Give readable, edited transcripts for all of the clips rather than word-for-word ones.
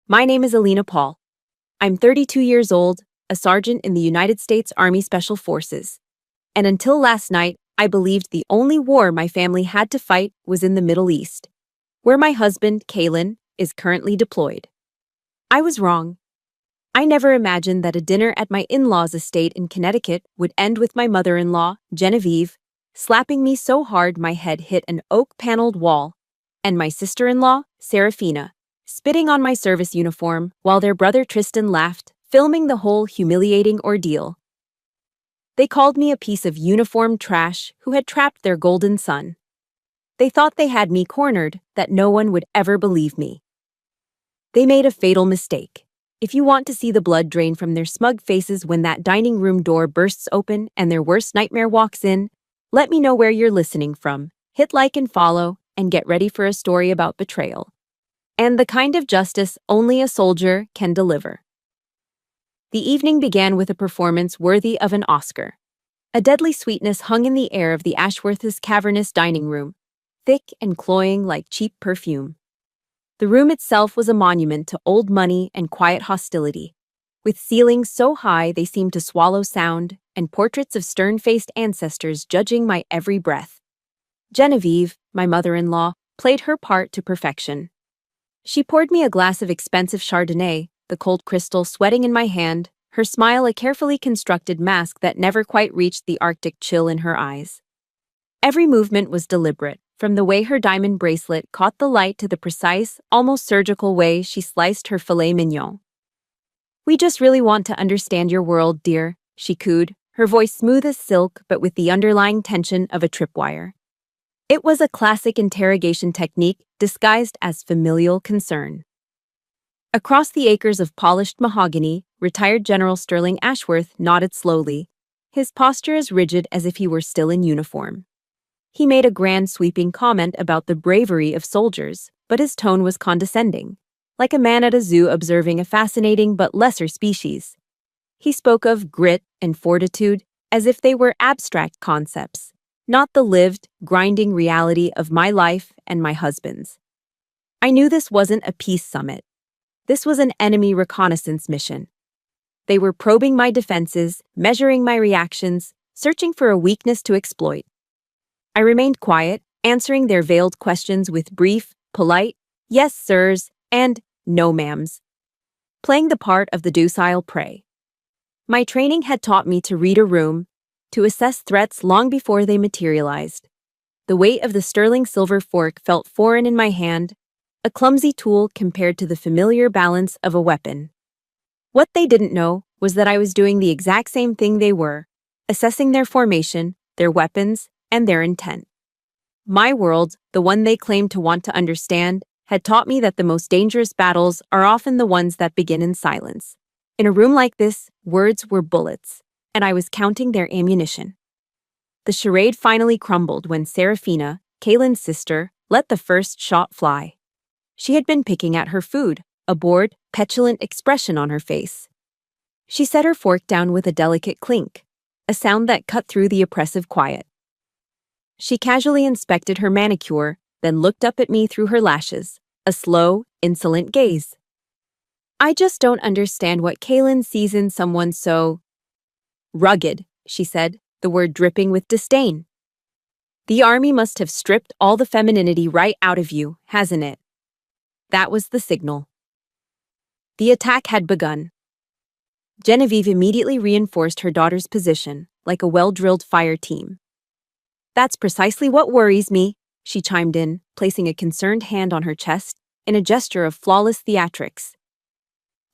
My name is Alina Paul. I'm 32 years old, a sergeant in the United States Army Special Forces. And until last night, I believed the only war my family had to fight was in the Middle East, where my husband, Kalen, is currently deployed. I was wrong. I never imagined that a dinner at my in-laws' estate in Connecticut would end with my mother-in-law, Genevieve, slapping me so hard my head hit an oak-paneled wall, and my sister-in-law, Serafina, spitting on my service uniform while their brother Tristan laughed, filming the whole humiliating ordeal. They called me a piece of uniformed trash who had trapped their golden son. They thought they had me cornered, that no one would ever believe me. They made a fatal mistake. If you want to see the blood drain from their smug faces when that dining room door bursts open and their worst nightmare walks in, let me know where you're listening from. Hit like and follow, and get ready for a story about betrayal. And the kind of justice only a soldier can deliver. The evening began with a performance worthy of an Oscar. A deadly sweetness hung in the air of the Ashworth's cavernous dining room, thick and cloying like cheap perfume. The room itself was a monument to old money and quiet hostility, with ceilings so high they seemed to swallow sound, and portraits of stern-faced ancestors judging my every breath. Genevieve, my mother-in-law, played her part to perfection. She poured me a glass of expensive Chardonnay, the cold crystal sweating in my hand, her smile a carefully constructed mask that never quite reached the Arctic chill in her eyes. Every movement was deliberate, from the way her diamond bracelet caught the light to the precise, almost surgical way she sliced her filet mignon. "We just really want to understand your world, dear," she cooed, her voice smooth as silk but with the underlying tension of a tripwire. It was a classic interrogation technique disguised as familial concern. Across the acres of polished mahogany, retired General Sterling Ashworth nodded slowly, his posture as rigid as if he were still in uniform. He made a grand sweeping comment about the bravery of soldiers, but his tone was condescending, like a man at a zoo observing a fascinating but lesser species. He spoke of grit and fortitude as if they were abstract concepts, not the lived, grinding reality of my life and my husband's. I knew this wasn't a peace summit. This was an enemy reconnaissance mission. They were probing my defenses, measuring my reactions, searching for a weakness to exploit. I remained quiet, answering their veiled questions with brief, polite, "Yes, sirs," and "No, ma'ams," playing the part of the docile prey. My training had taught me to read a room, to assess threats long before they materialized. The weight of the sterling silver fork felt foreign in my hand, a clumsy tool compared to the familiar balance of a weapon. What they didn't know was that I was doing the exact same thing they were, assessing their formation, their weapons, and their intent. My world, the one they claimed to want to understand, had taught me that the most dangerous battles are often the ones that begin in silence. In a room like this, words were bullets, and I was counting their ammunition. The charade finally crumbled when Serafina, Kalen's sister, let the first shot fly. She had been picking at her food, a bored, petulant expression on her face. She set her fork down with a delicate clink, a sound that cut through the oppressive quiet. She casually inspected her manicure, then looked up at me through her lashes, a slow, insolent gaze. "I just don't understand what Kalen sees in someone so rugged," she said, the word dripping with disdain. "The army must have stripped all the femininity right out of you, hasn't it?" That was the signal. The attack had begun. Genevieve immediately reinforced her daughter's position, like a well-drilled fire team. "That's precisely what worries me," she chimed in, placing a concerned hand on her chest in a gesture of flawless theatrics.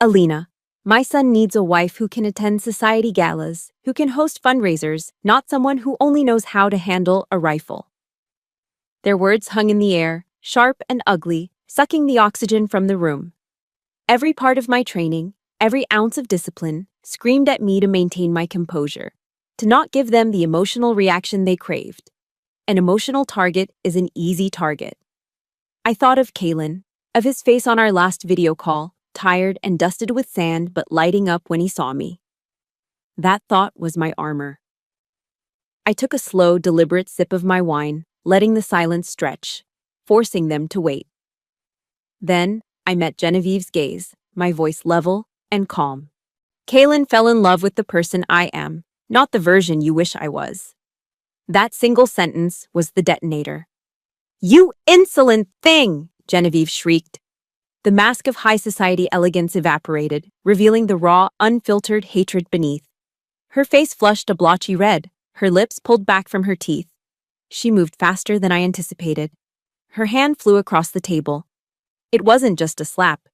"Alina, my son needs a wife who can attend society galas, who can host fundraisers, not someone who only knows how to handle a rifle." Their words hung in the air, sharp and ugly, sucking the oxygen from the room. Every part of my training, every ounce of discipline, screamed at me to maintain my composure, to not give them the emotional reaction they craved. An emotional target is an easy target. I thought of Kalen, of his face on our last video call, tired and dusted with sand but lighting up when he saw me. That thought was my armor. I took a slow, deliberate sip of my wine, letting the silence stretch, forcing them to wait. Then I met Genevieve's gaze, my voice level and calm. Kaylin fell in love with the person I am, not the version you wish I was. That single sentence was the detonator. You insolent thing! Genevieve shrieked. The mask of high society elegance evaporated, revealing the raw, unfiltered hatred beneath. Her face flushed a blotchy red, her lips pulled back from her teeth. She moved faster than I anticipated. Her hand flew across the table. It wasn't just a slap.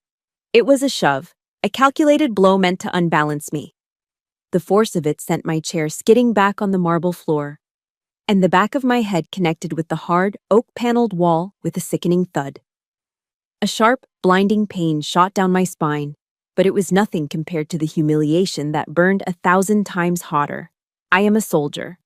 It was a shove, a calculated blow meant to unbalance me. The force of it sent my chair skidding back on the marble floor, and the back of my head connected with the hard, oak-paneled wall with a sickening thud. A sharp, blinding pain shot down my spine, but it was nothing compared to the humiliation that burned 1,000 times hotter. I am a soldier.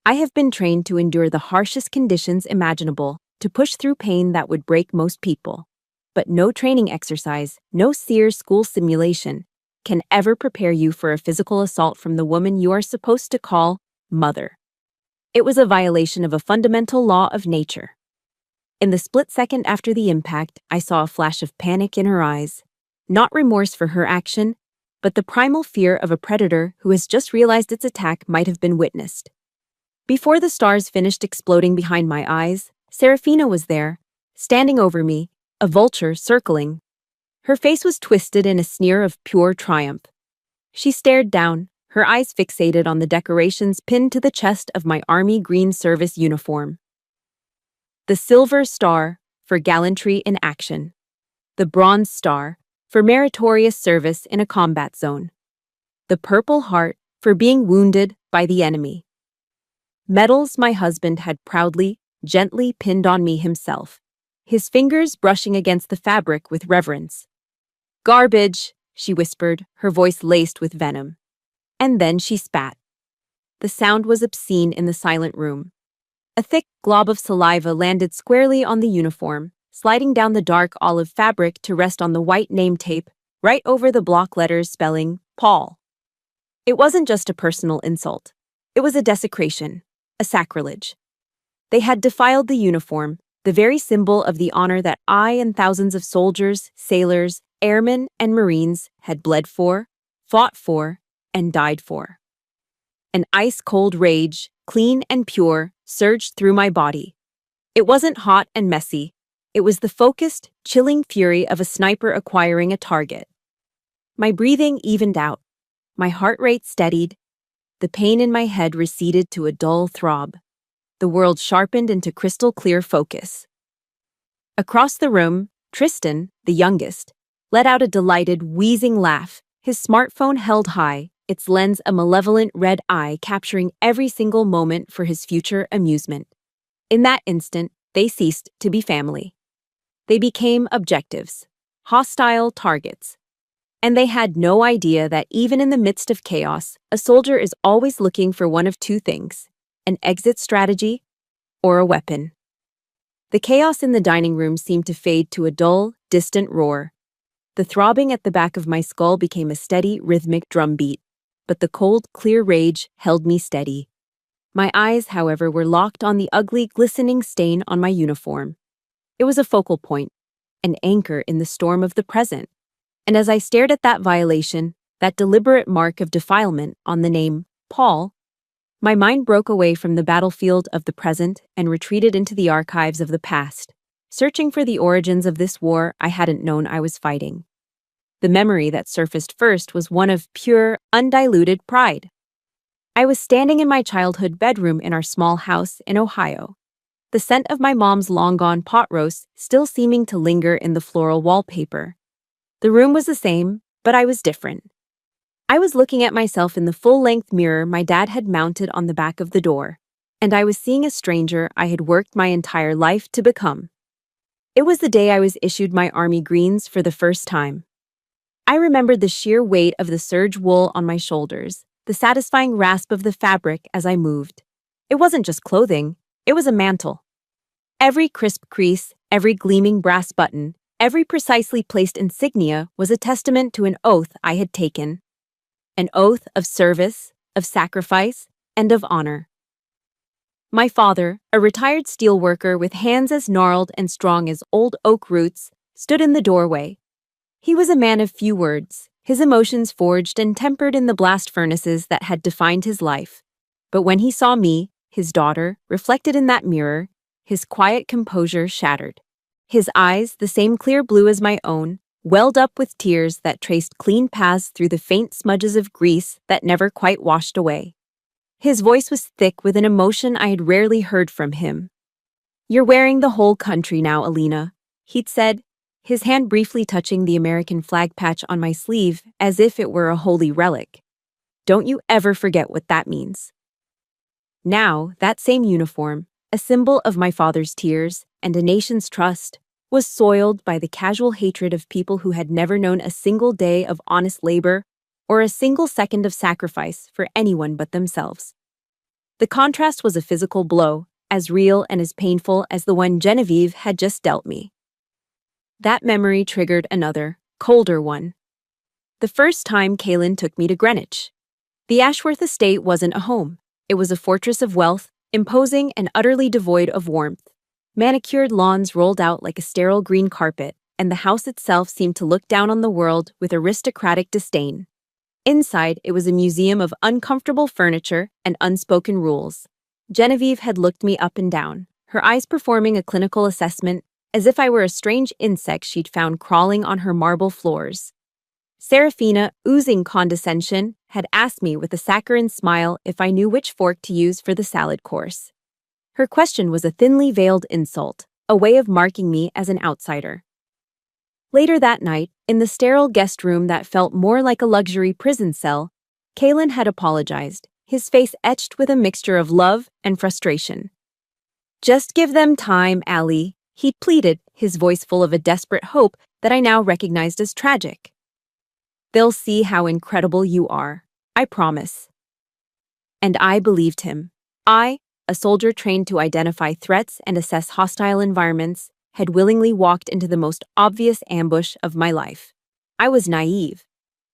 I have been trained to endure the harshest conditions imaginable, to push through pain that would break most people. But no training exercise, no Sears school simulation, can ever prepare you for a physical assault from the woman you are supposed to call mother. It was a violation of a fundamental law of nature. In the split second after the impact, I saw a flash of panic in her eyes. Not remorse for her action, but the primal fear of a predator who has just realized its attack might have been witnessed. Before the stars finished exploding behind my eyes, Serafina was there, standing over me, a vulture circling. Her face was twisted in a sneer of pure triumph. She stared down, her eyes fixated on the decorations pinned to the chest of my Army Green Service uniform. The Silver Star, for gallantry in action. The Bronze Star, for meritorious service in a combat zone. The Purple Heart, for being wounded by the enemy. Medals my husband had proudly, gently pinned on me himself, his fingers brushing against the fabric with reverence. Garbage, she whispered, her voice laced with venom. And then she spat. The sound was obscene in the silent room. A thick glob of saliva landed squarely on the uniform, sliding down the dark olive fabric to rest on the white name tape, right over the block letters spelling Paul. It wasn't just a personal insult. It was a desecration, a sacrilege. They had defiled the uniform, the very symbol of the honor that I and thousands of soldiers, sailors, airmen, and Marines had bled for, fought for, and died for. An ice-cold rage, clean and pure, surged through my body. It wasn't hot and messy. It was the focused, chilling fury of a sniper acquiring a target. My breathing evened out. My heart rate steadied. The pain in my head receded to a dull throb. The world sharpened into crystal-clear focus. Across the room, Tristan, the youngest, let out a delighted, wheezing laugh, his smartphone held high, its lens a malevolent red eye capturing every single moment for his future amusement. In that instant, they ceased to be family. They became objectives, hostile targets. And they had no idea that even in the midst of chaos, a soldier is always looking for one of two things: an exit strategy or a weapon. The chaos in the dining room seemed to fade to a dull, distant roar. The throbbing at the back of my skull became a steady, rhythmic drumbeat, but the cold, clear rage held me steady. My eyes, however, were locked on the ugly, glistening stain on my uniform. It was a focal point, an anchor in the storm of the present. And as I stared at that violation, that deliberate mark of defilement on the name Paul, my mind broke away from the battlefield of the present and retreated into the archives of the past, searching for the origins of this war I hadn't known I was fighting. The memory that surfaced first was one of pure, undiluted pride. I was standing in my childhood bedroom in our small house in Ohio, the scent of my mom's long-gone pot roast still seeming to linger in the floral wallpaper. The room was the same, but I was different. I was looking at myself in the full-length mirror my dad had mounted on the back of the door, and I was seeing a stranger I had worked my entire life to become. It was the day I was issued my Army Greens for the first time. I remembered the sheer weight of the serge wool on my shoulders, the satisfying rasp of the fabric as I moved. It wasn't just clothing, it was a mantle. Every crisp crease, every gleaming brass button, every precisely placed insignia was a testament to an oath I had taken. An oath of service, of sacrifice, and of honor. My father, a retired steelworker with hands as gnarled and strong as old oak roots, stood in the doorway. He was a man of few words, his emotions forged and tempered in the blast furnaces that had defined his life. But when he saw me, his daughter, reflected in that mirror, his quiet composure shattered. His eyes, the same clear blue as my own, welled up with tears that traced clean paths through the faint smudges of grease that never quite washed away. His voice was thick with an emotion I had rarely heard from him. "You're wearing the whole country now, Alina," he'd said, his hand briefly touching the American flag patch on my sleeve as if it were a holy relic. "Don't you ever forget what that means." Now, that same uniform, a symbol of my father's tears and a nation's trust, was soiled by the casual hatred of people who had never known a single day of honest labor or a single second of sacrifice for anyone but themselves. The contrast was a physical blow, as real and as painful as the one Genevieve had just dealt me. That memory triggered another, colder one. The first time Kaylin took me to Greenwich. The Ashworth estate wasn't a home. It was a fortress of wealth, imposing and utterly devoid of warmth. Manicured lawns rolled out like a sterile green carpet, and the house itself seemed to look down on the world with aristocratic disdain. Inside, it was a museum of uncomfortable furniture and unspoken rules. Genevieve had looked me up and down, her eyes performing a clinical assessment, as if I were a strange insect she'd found crawling on her marble floors. Serafina, oozing condescension, had asked me with a saccharine smile if I knew which fork to use for the salad course. Her question was a thinly veiled insult, a way of marking me as an outsider. Later that night, in the sterile guest room that felt more like a luxury prison cell, Kaylin had apologized, his face etched with a mixture of love and frustration. "Just give them time, Allie," he'd pleaded, his voice full of a desperate hope that I now recognized as tragic. "They'll see how incredible you are, I promise." And I believed him. I, a soldier trained to identify threats and assess hostile environments, had willingly walked into the most obvious ambush of my life. I was naive.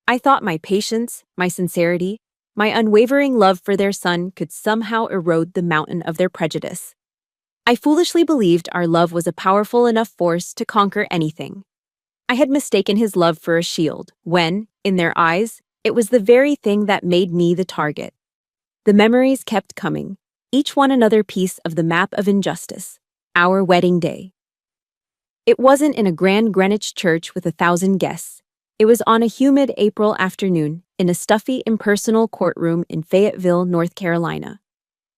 I thought my patience, my sincerity, my unwavering love for their son could somehow erode the mountain of their prejudice. I foolishly believed our love was a powerful enough force to conquer anything. I had mistaken his love for a shield, when, in their eyes, it was the very thing that made me the target. The memories kept coming, each one another piece of the map of injustice, our wedding day. It wasn't in a grand Greenwich church with 1,000 guests. It was on a humid April afternoon in a stuffy, impersonal courtroom in Fayetteville, North Carolina.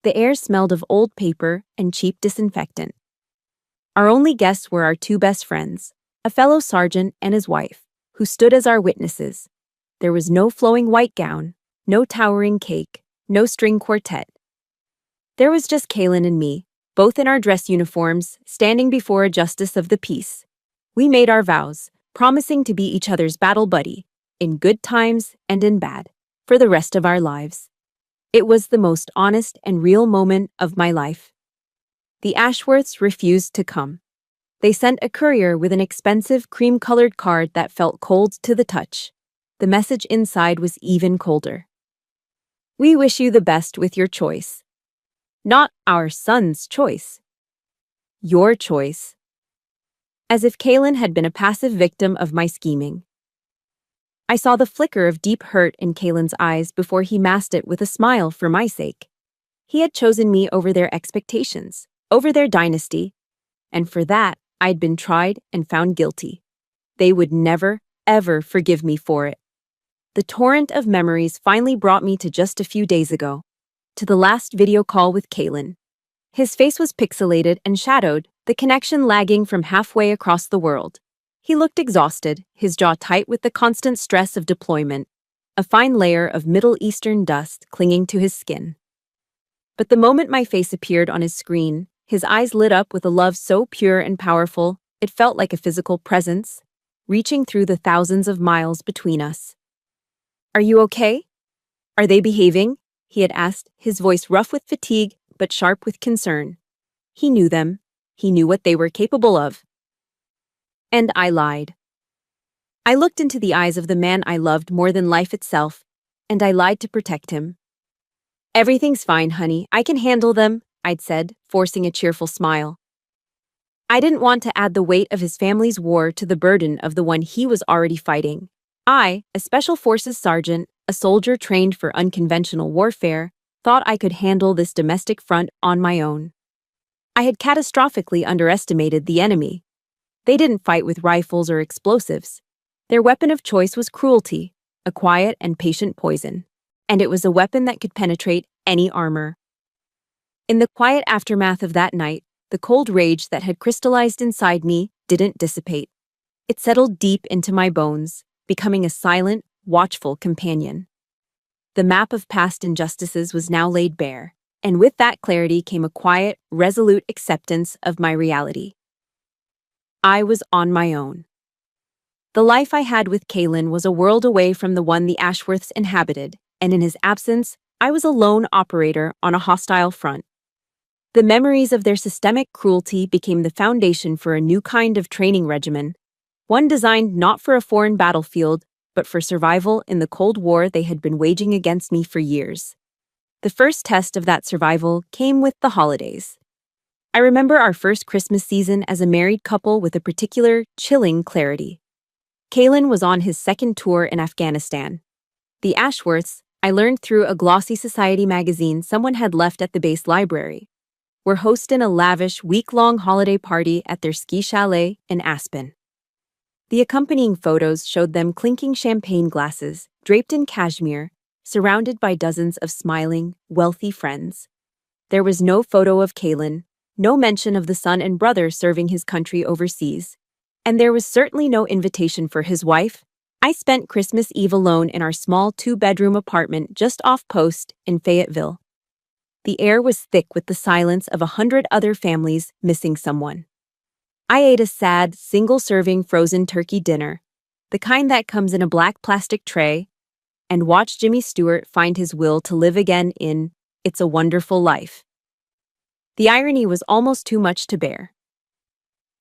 The air smelled of old paper and cheap disinfectant. Our only guests were our two best friends, a fellow sergeant and his wife, who stood as our witnesses. There was no flowing white gown, no towering cake, no string quartet. There was just Kaylin and me, both in our dress uniforms, standing before a justice of the peace. We made our vows, promising to be each other's battle buddy, in good times and in bad, for the rest of our lives. It was the most honest and real moment of my life. The Ashworths refused to come. They sent a courier with an expensive cream-colored card that felt cold to the touch. The message inside was even colder. "We wish you the best with your choice." Not our son's choice. Your choice. As if Kaylin had been a passive victim of my scheming. I saw the flicker of deep hurt in Kaylin's eyes before he masked it with a smile for my sake. He had chosen me over their expectations, over their dynasty, and for that, I'd been tried and found guilty. They would never, ever forgive me for it. The torrent of memories finally brought me to just a few days ago, to the last video call with Kaylin. His face was pixelated and shadowed, the connection lagging from halfway across the world. He looked exhausted, his jaw tight with the constant stress of deployment, a fine layer of Middle Eastern dust clinging to his skin. But the moment my face appeared on his screen, his eyes lit up with a love so pure and powerful, it felt like a physical presence, reaching through the thousands of miles between us. "Are you okay? Are they behaving?" he had asked, his voice rough with fatigue but sharp with concern. He knew them. He knew what they were capable of. And I lied. I looked into the eyes of the man I loved more than life itself, and I lied to protect him. "Everything's fine, honey. I can handle them," I'd said, forcing a cheerful smile. I didn't want to add the weight of his family's war to the burden of the one he was already fighting. I, a Special Forces sergeant, a soldier trained for unconventional warfare, thought I could handle this domestic front on my own. I had catastrophically underestimated the enemy. They didn't fight with rifles or explosives. Their weapon of choice was cruelty, a quiet and patient poison, and it was a weapon that could penetrate any armor. In the quiet aftermath of that night, the cold rage that had crystallized inside me didn't dissipate. It settled deep into my bones, becoming a silent, watchful companion. The map of past injustices was now laid bare, and with that clarity came a quiet, resolute acceptance of my reality. I was on my own. The life I had with Kalen was a world away from the one the Ashworths inhabited, and in his absence, I was a lone operator on a hostile front. The memories of their systemic cruelty became the foundation for a new kind of training regimen, one designed not for a foreign battlefield, but for survival in the Cold War they had been waging against me for years. The first test of that survival came with the holidays. I remember our first Christmas season as a married couple with a particular, chilling clarity. Kalen was on his second tour in Afghanistan. The Ashworths, I learned through a glossy society magazine someone had left at the base library, were hosting a lavish week-long holiday party at their ski chalet in Aspen. The accompanying photos showed them clinking champagne glasses, draped in cashmere, surrounded by dozens of smiling, wealthy friends. There was no photo of Kalen, no mention of the son and brother serving his country overseas, and there was certainly no invitation for his wife. I spent Christmas Eve alone in our small 2-bedroom apartment just off Post in Fayetteville. The air was thick with the silence of 100 other families missing someone. I ate a sad, single-serving frozen turkey dinner, the kind that comes in a black plastic tray, and watched Jimmy Stewart find his will to live again in It's a Wonderful Life. The irony was almost too much to bear.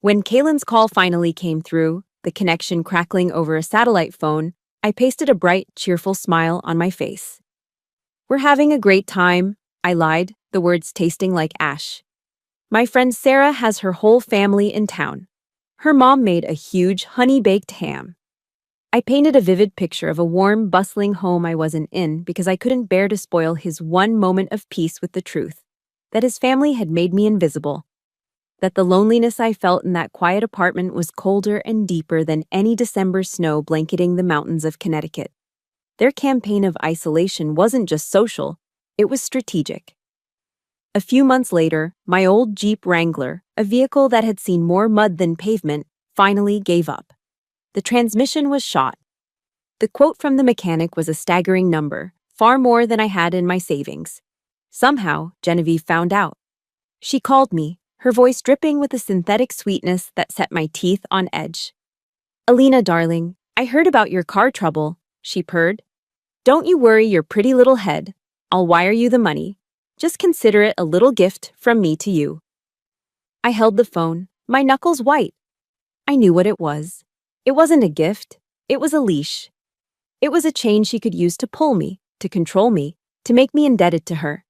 When Kalen's call finally came through, the connection crackling over a satellite phone, I pasted a bright, cheerful smile on my face. "We're having a great time," I lied, the words tasting like ash. "My friend Sarah has her whole family in town. Her mom made a huge honey-baked ham." I painted a vivid picture of a warm, bustling home I wasn't in because I couldn't bear to spoil his one moment of peace with the truth, that his family had made me invisible, that the loneliness I felt in that quiet apartment was colder and deeper than any December snow blanketing the mountains of Connecticut. Their campaign of isolation wasn't just social, it was strategic. A few months later, my old Jeep Wrangler, a vehicle that had seen more mud than pavement, finally gave up. The transmission was shot. The quote from the mechanic was a staggering number, far more than I had in my savings. Somehow, Genevieve found out. She called me, her voice dripping with a synthetic sweetness that set my teeth on edge. "Alina, darling, I heard about your car trouble," she purred. "Don't you worry your pretty little head. I'll wire you the money. Just consider it a little gift from me to you." I held the phone, my knuckles white. I knew what it was. It wasn't a gift. It was a leash. It was a chain she could use to pull me, to control me, to make me indebted to her.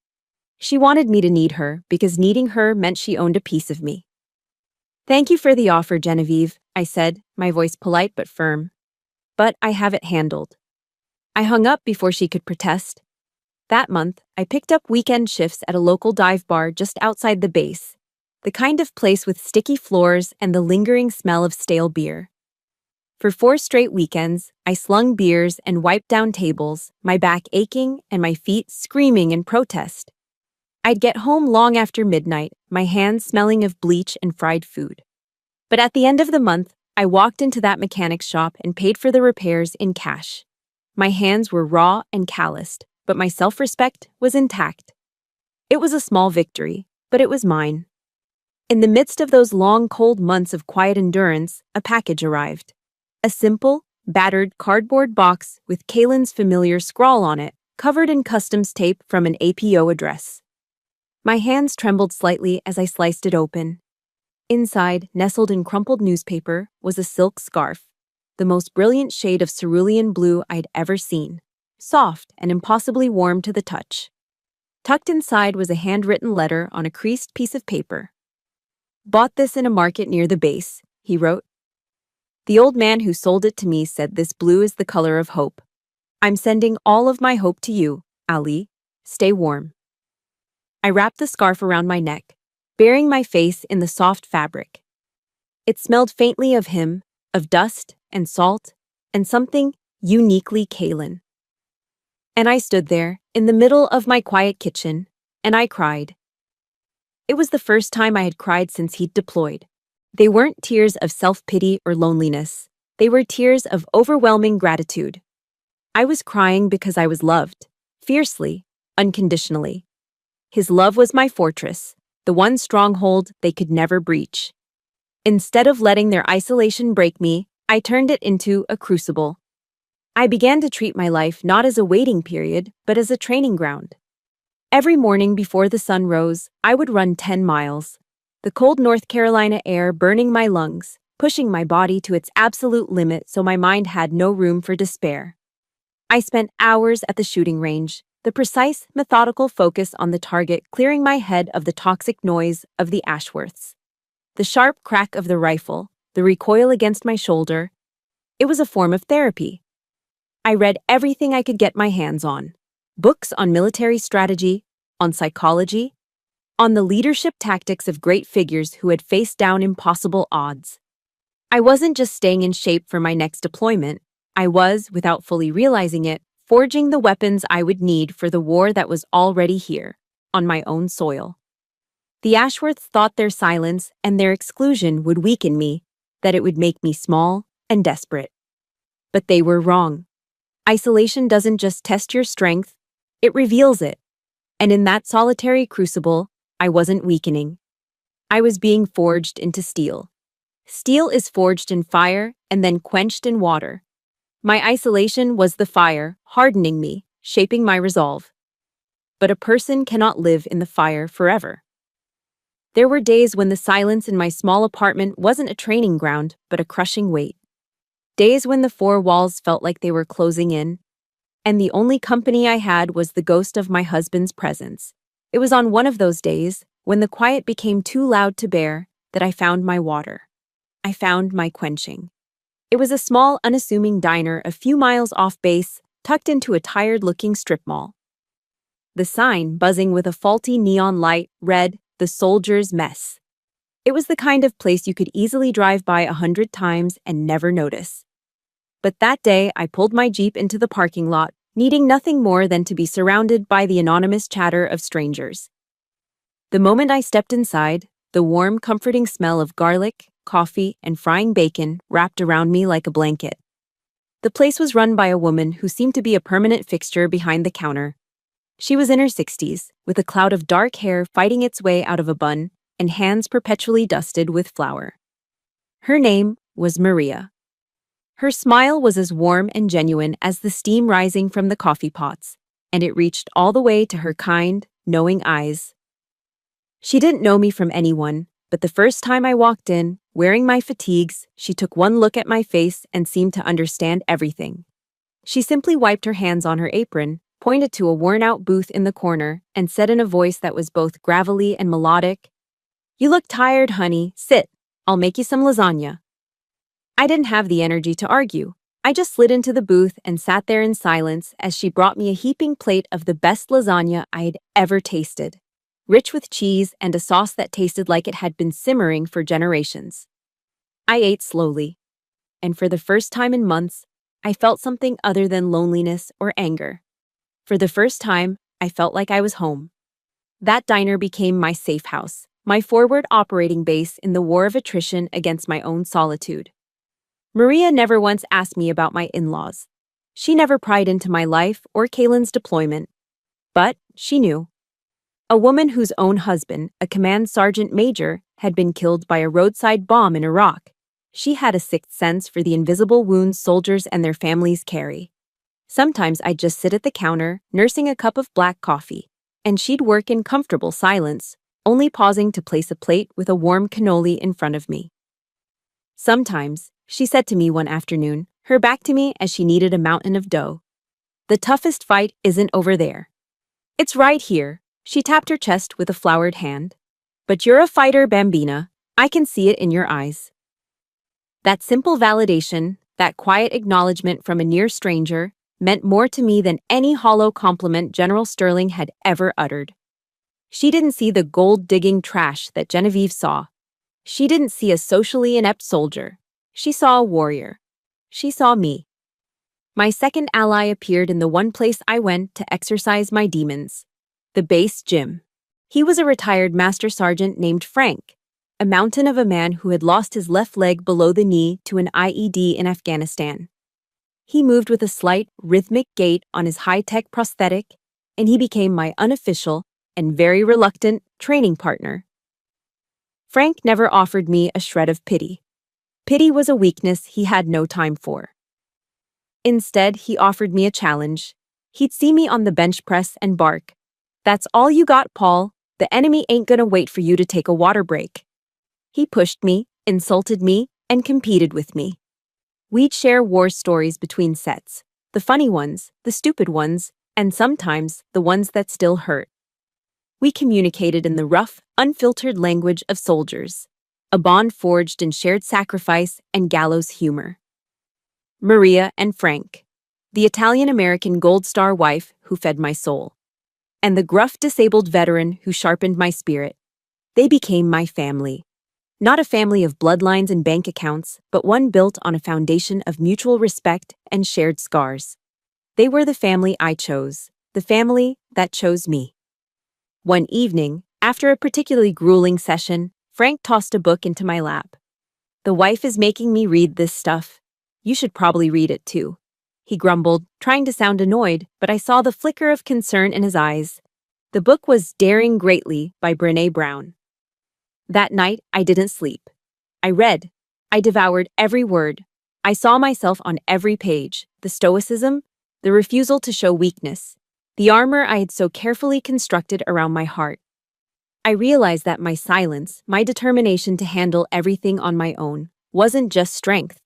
She wanted me to need her because needing her meant she owned a piece of me. "Thank you for the offer, Genevieve," I said, my voice polite but firm. "But I have it handled." I hung up before she could protest. That month, I picked up weekend shifts at a local dive bar just outside the base, the kind of place with sticky floors and the lingering smell of stale beer. For 4 straight weekends, I slung beers and wiped down tables, my back aching and my feet screaming in protest. I'd get home long after midnight, my hands smelling of bleach and fried food. But at the end of the month, I walked into that mechanic's shop and paid for the repairs in cash. My hands were raw and calloused, but my self-respect was intact. It was a small victory, but it was mine. In the midst of those long, cold months of quiet endurance, a package arrived. A simple, battered cardboard box with Kalen's familiar scrawl on it, covered in customs tape from an APO address. My hands trembled slightly as I sliced it open. Inside, nestled in crumpled newspaper, was a silk scarf, the most brilliant shade of cerulean blue I'd ever seen, soft and impossibly warm to the touch. Tucked inside was a handwritten letter on a creased piece of paper. Bought this in a market near the base, he wrote. The old man who sold it to me said this blue is the color of hope. I'm sending all of my hope to you, Ali. Stay warm. I wrapped the scarf around my neck, burying my face in the soft fabric. It smelled faintly of him, of dust and salt, and something uniquely Kaylin. And I stood there, in the middle of my quiet kitchen, and I cried. It was the first time I had cried since he'd deployed. They weren't tears of self-pity or loneliness. They were tears of overwhelming gratitude. I was crying because I was loved, fiercely, unconditionally. His love was my fortress, the one stronghold they could never breach. Instead of letting their isolation break me, I turned it into a crucible. I began to treat my life not as a waiting period, but as a training ground. Every morning before the sun rose, I would run 10 miles. The cold North Carolina air burning my lungs, pushing my body to its absolute limit so my mind had no room for despair. I spent hours at the shooting range, the precise, methodical focus on the target clearing my head of the toxic noise of the Ashworths. The sharp crack of the rifle, the recoil against my shoulder. It was a form of therapy. I read everything I could get my hands on. Books on military strategy, on psychology, on the leadership tactics of great figures who had faced down impossible odds. I wasn't just staying in shape for my next deployment. I was, without fully realizing it, forging the weapons I would need for the war that was already here, on my own soil. The Ashworths thought their silence and their exclusion would weaken me, that it would make me small and desperate. But they were wrong. Isolation doesn't just test your strength, it reveals it. And in that solitary crucible, I wasn't weakening. I was being forged into steel. Steel is forged in fire and then quenched in water. My isolation was the fire, hardening me, shaping my resolve. But a person cannot live in the fire forever. There were days when the silence in my small apartment wasn't a training ground, but a crushing weight. Days when the four walls felt like they were closing in, and the only company I had was the ghost of my husband's presence. It was on one of those days, when the quiet became too loud to bear, that I found my water. I found my quenching. It was a small, unassuming diner a few miles off base, tucked into a tired-looking strip mall. The sign, buzzing with a faulty neon light, read, "The Soldier's Mess." It was the kind of place you could easily drive by 100 times and never notice. But that day, I pulled my Jeep into the parking lot, needing nothing more than to be surrounded by the anonymous chatter of strangers. The moment I stepped inside, the warm, comforting smell of garlic, coffee, and frying bacon wrapped around me like a blanket. The place was run by a woman who seemed to be a permanent fixture behind the counter. She was in her 60s, with a cloud of dark hair fighting its way out of a bun, and hands perpetually dusted with flour. Her name was Maria. Her smile was as warm and genuine as the steam rising from the coffee pots, and it reached all the way to her kind, knowing eyes. She didn't know me from anyone, but the first time I walked in, wearing my fatigues, she took one look at my face and seemed to understand everything. She simply wiped her hands on her apron, pointed to a worn-out booth in the corner, and said in a voice that was both gravelly and melodic, "You look tired, honey. Sit. I'll make you some lasagna." I didn't have the energy to argue. I just slid into the booth and sat there in silence as she brought me a heaping plate of the best lasagna I had ever tasted, rich with cheese and a sauce that tasted like it had been simmering for generations. I ate slowly, and for the first time in months, I felt something other than loneliness or anger. For the first time, I felt like I was home. That diner became my safe house, my forward operating base in the war of attrition against my own solitude. Maria never once asked me about my in-laws. She never pried into my life or Kaylin's deployment. But she knew. A woman whose own husband, a command sergeant major, had been killed by a roadside bomb in Iraq. She had a sixth sense for the invisible wounds soldiers and their families carry. Sometimes I'd just sit at the counter, nursing a cup of black coffee, and she'd work in comfortable silence, only pausing to place a plate with a warm cannoli in front of me. Sometimes, she said to me one afternoon, her back to me as she kneaded a mountain of dough, "The toughest fight isn't over there. It's right here." She tapped her chest with a floured hand. "But you're a fighter, Bambina. I can see it in your eyes. That simple validation, that quiet acknowledgement from a near stranger, meant more to me than any hollow compliment General Sterling had ever uttered. She didn't see the gold-digging trash that Genevieve saw. She didn't see a socially inept soldier. She saw a warrior. She saw me. My second ally appeared in the one place I went to exercise my demons, the base gym. He was a retired master sergeant named Frank, a mountain of a man who had lost his left leg below the knee to an IED in Afghanistan. He moved with a slight, rhythmic gait on his high-tech prosthetic, and he became my unofficial and very reluctant training partner. Frank never offered me a shred of pity. Pity was a weakness he had no time for. Instead, he offered me a challenge. He'd see me on the bench press and bark, "That's all you got, Paul. The enemy ain't gonna wait for you to take a water break." He pushed me, insulted me, and competed with me. We'd share war stories between sets, the funny ones, the stupid ones, and sometimes the ones that still hurt. We communicated in the rough, unfiltered language of soldiers, a bond forged in shared sacrifice and gallows humor. Maria and Frank, the Italian-American Gold Star wife who fed my soul, and the gruff disabled veteran who sharpened my spirit. They became my family. Not a family of bloodlines and bank accounts, but one built on a foundation of mutual respect and shared scars. They were the family I chose, the family that chose me. One evening, after a particularly grueling session, Frank tossed a book into my lap. "The wife is making me read this stuff. You should probably read it too," he grumbled, trying to sound annoyed, but I saw the flicker of concern in his eyes. The book was Daring Greatly by Brené Brown. That night, I didn't sleep. I read. I devoured every word. I saw myself on every page, the stoicism, the refusal to show weakness, the armor I had so carefully constructed around my heart. I realized that my silence, my determination to handle everything on my own, wasn't just strength.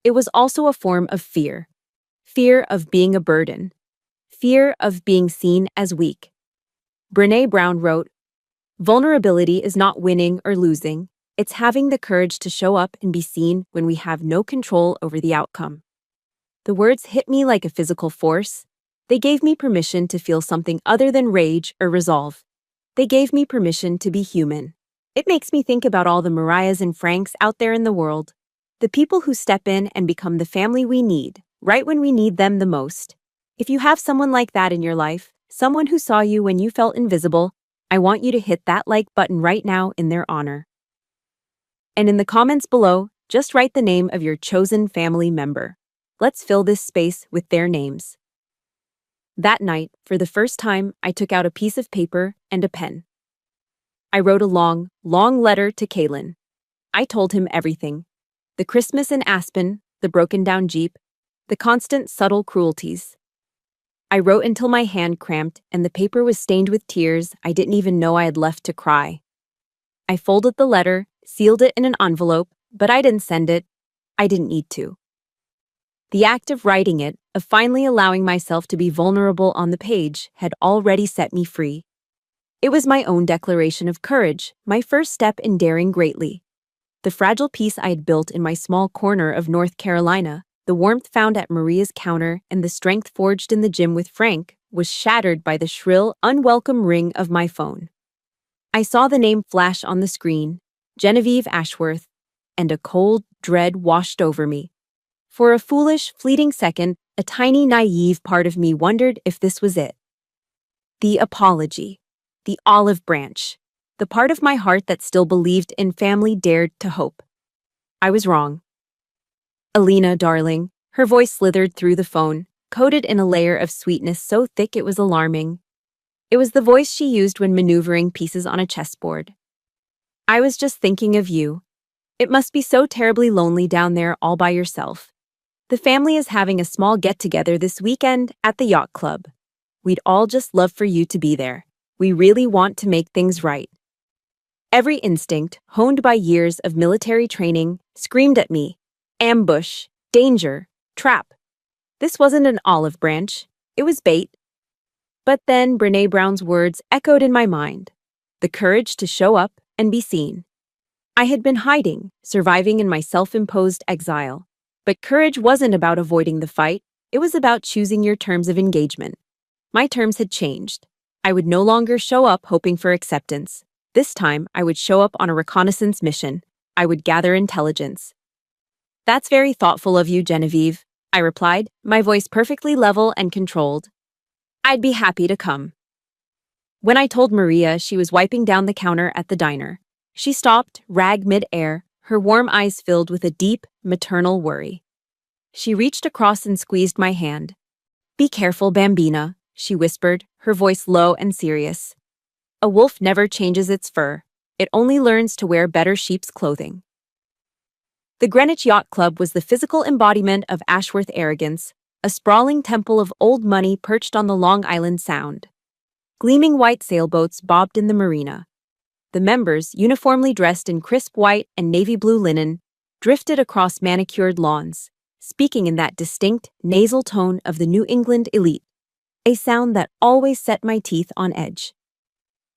It was also a form of fear. Fear of being a burden. Fear of being seen as weak. Brené Brown wrote, "Vulnerability is not winning or losing. It's having the courage to show up and be seen when we have no control over the outcome." The words hit me like a physical force. They gave me permission to feel something other than rage or resolve. They gave me permission to be human. It makes me think about all the Mariahs and Franks out there in the world. The people who step in and become the family we need, right when we need them the most. If you have someone like that in your life, someone who saw you when you felt invisible, I want you to hit that like button right now in their honor. And in the comments below, just write the name of your chosen family member. Let's fill this space with their names. That night, for the first time, I took out a piece of paper and a pen. I wrote a long, long letter to Kalen. I told him everything. The Christmas in Aspen, the broken-down Jeep, the constant subtle cruelties. I wrote until my hand cramped and the paper was stained with tears I didn't even know I had left to cry. I folded the letter, sealed it in an envelope, but I didn't send it. I didn't need to. The act of writing it, of finally allowing myself to be vulnerable on the page, had already set me free. It was my own declaration of courage, my first step in daring greatly. The fragile peace I had built in my small corner of North Carolina, the warmth found at Maria's counter, and the strength forged in the gym with Frank, was shattered by the shrill, unwelcome ring of my phone. I saw the name flash on the screen, Genevieve Ashworth, and a cold dread washed over me. For a foolish, fleeting second, a tiny, naive part of me wondered if this was it. The apology. The olive branch. The part of my heart that still believed in family dared to hope. I was wrong. "Alina, darling," her voice slithered through the phone, coated in a layer of sweetness so thick it was alarming. It was the voice she used when maneuvering pieces on a chessboard. "I was just thinking of you. It must be so terribly lonely down there all by yourself. The family is having a small get-together this weekend at the yacht club. We'd all just love for you to be there. We really want to make things right." Every instinct, honed by years of military training, screamed at me. Ambush, danger, trap. This wasn't an olive branch. It was bait. But then Brené Brown's words echoed in my mind. The courage to show up and be seen. I had been hiding, surviving in my self-imposed exile. But courage wasn't about avoiding the fight, it was about choosing your terms of engagement. My terms had changed. I would no longer show up hoping for acceptance. This time, I would show up on a reconnaissance mission. I would gather intelligence. That's very thoughtful of you, Genevieve, I replied, my voice perfectly level and controlled. I'd be happy to come. When I told Maria, she was wiping down the counter at the diner. She stopped, rag mid-air, her warm eyes filled with a deep, maternal worry. She reached across and squeezed my hand. Be careful, Bambina, she whispered, her voice low and serious. A wolf never changes its fur. It only learns to wear better sheep's clothing. The Greenwich Yacht Club was the physical embodiment of Ashworth arrogance, a sprawling temple of old money perched on the Long Island Sound. Gleaming white sailboats bobbed in the marina. The members, uniformly dressed in crisp white and navy blue linen, drifted across manicured lawns, speaking in that distinct, nasal tone of the New England elite, a sound that always set my teeth on edge.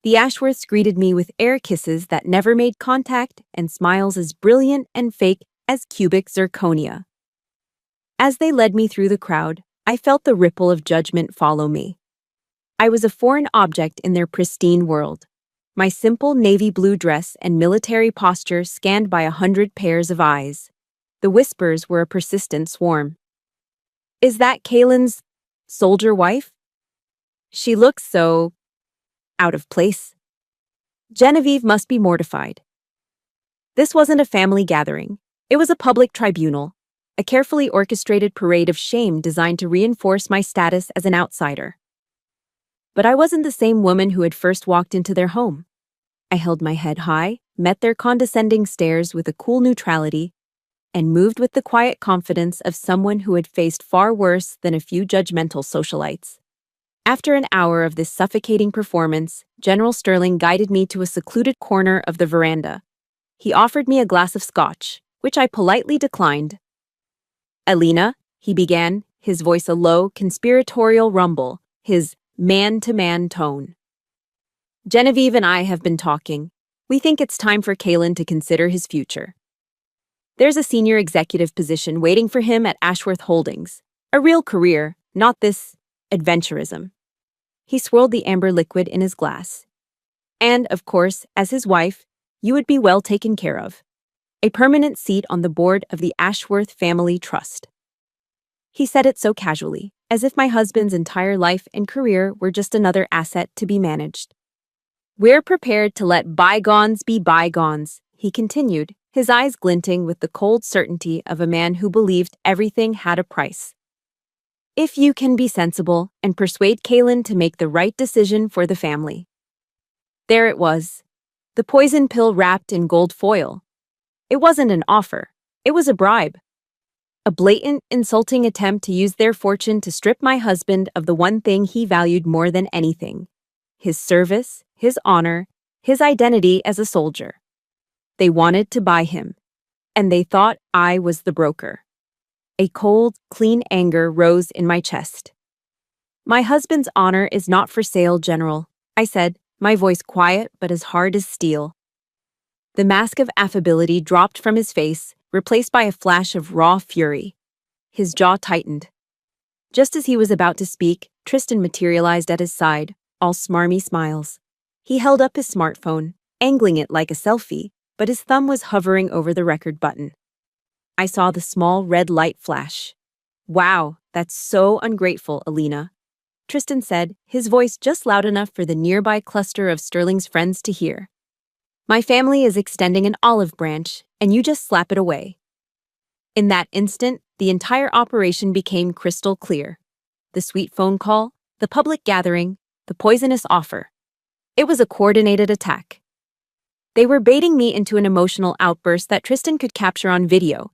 The Ashworths greeted me with air kisses that never made contact and smiles as brilliant and fake as cubic zirconia. As they led me through the crowd, I felt the ripple of judgment follow me. I was a foreign object in their pristine world. My simple navy blue dress and military posture scanned by 100 pairs of eyes. The whispers were a persistent swarm. Is that Kaylin's soldier wife? She looks so out of place. Genevieve must be mortified. This wasn't a family gathering. It was a public tribunal, a carefully orchestrated parade of shame designed to reinforce my status as an outsider. But I wasn't the same woman who had first walked into their home. I held my head high, met their condescending stares with a cool neutrality, and moved with the quiet confidence of someone who had faced far worse than a few judgmental socialites. After an hour of this suffocating performance, General Sterling guided me to a secluded corner of the veranda. He offered me a glass of scotch, which I politely declined. Alina, he began, his voice a low, conspiratorial rumble, his man-to-man tone. Genevieve and I have been talking. We think it's time for Kaylin to consider his future. There's a senior executive position waiting for him at Ashworth Holdings. A real career, not this adventurism. He swirled the amber liquid in his glass. And, of course, as his wife, you would be well taken care of. A permanent seat on the board of the Ashworth Family Trust. He said it so casually, as if my husband's entire life and career were just another asset to be managed. We're prepared to let bygones be bygones, he continued, his eyes glinting with the cold certainty of a man who believed everything had a price. If you can be sensible and persuade Kaylin to make the right decision for the family. There it was, the poison pill wrapped in gold foil. It wasn't an offer, it was a bribe. A blatant, insulting attempt to use their fortune to strip my husband of the one thing he valued more than anything: his service, his honor, his identity as a soldier. They wanted to buy him, and they thought I was the broker. A cold, clean anger rose in my chest. My husband's honor is not for sale, General, I said, my voice quiet but as hard as steel. The mask of affability dropped from his face, replaced by a flash of raw fury. His jaw tightened. Just as he was about to speak, Tristan materialized at his side, all smarmy smiles. He held up his smartphone, angling it like a selfie, but his thumb was hovering over the record button. I saw the small red light flash. Wow, that's so ungrateful, Alina, Tristan said, his voice just loud enough for the nearby cluster of Sterling's friends to hear. My family is extending an olive branch, and you just slap it away. In that instant, the entire operation became crystal clear. The sweet phone call, the public gathering, the poisonous offer. It was a coordinated attack. They were baiting me into an emotional outburst that Tristan could capture on video,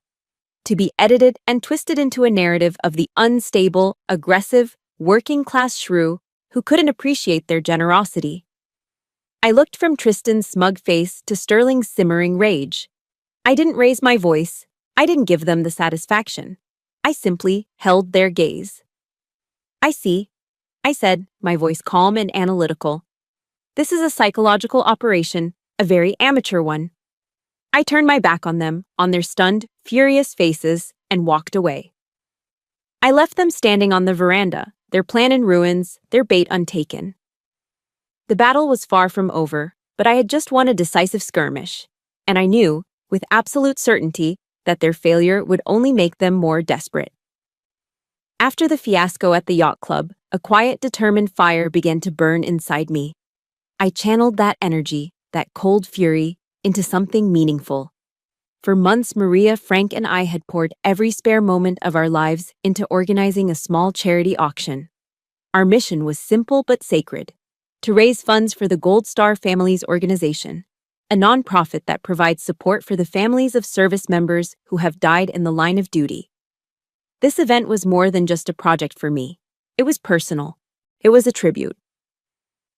to be edited and twisted into a narrative of the unstable, aggressive, working-class shrew who couldn't appreciate their generosity. I looked from Tristan's smug face to Sterling's simmering rage. I didn't raise my voice. I didn't give them the satisfaction. I simply held their gaze. I see, I said, my voice calm and analytical. This is a psychological operation, a very amateur one. I turned my back on them, on their stunned, furious faces, and walked away. I left them standing on the veranda, their plan in ruins, their bait untaken. The battle was far from over, but I had just won a decisive skirmish, and I knew, with absolute certainty, that their failure would only make them more desperate. After the fiasco at the yacht club, a quiet, determined fire began to burn inside me. I channeled that energy, that cold fury, into something meaningful. For months, Maria, Frank, and I had poured every spare moment of our lives into organizing a small charity auction. Our mission was simple but sacred: to raise funds for the Gold Star Families Organization, a nonprofit that provides support for the families of service members who have died in the line of duty. This event was more than just a project for me. It was personal. It was a tribute.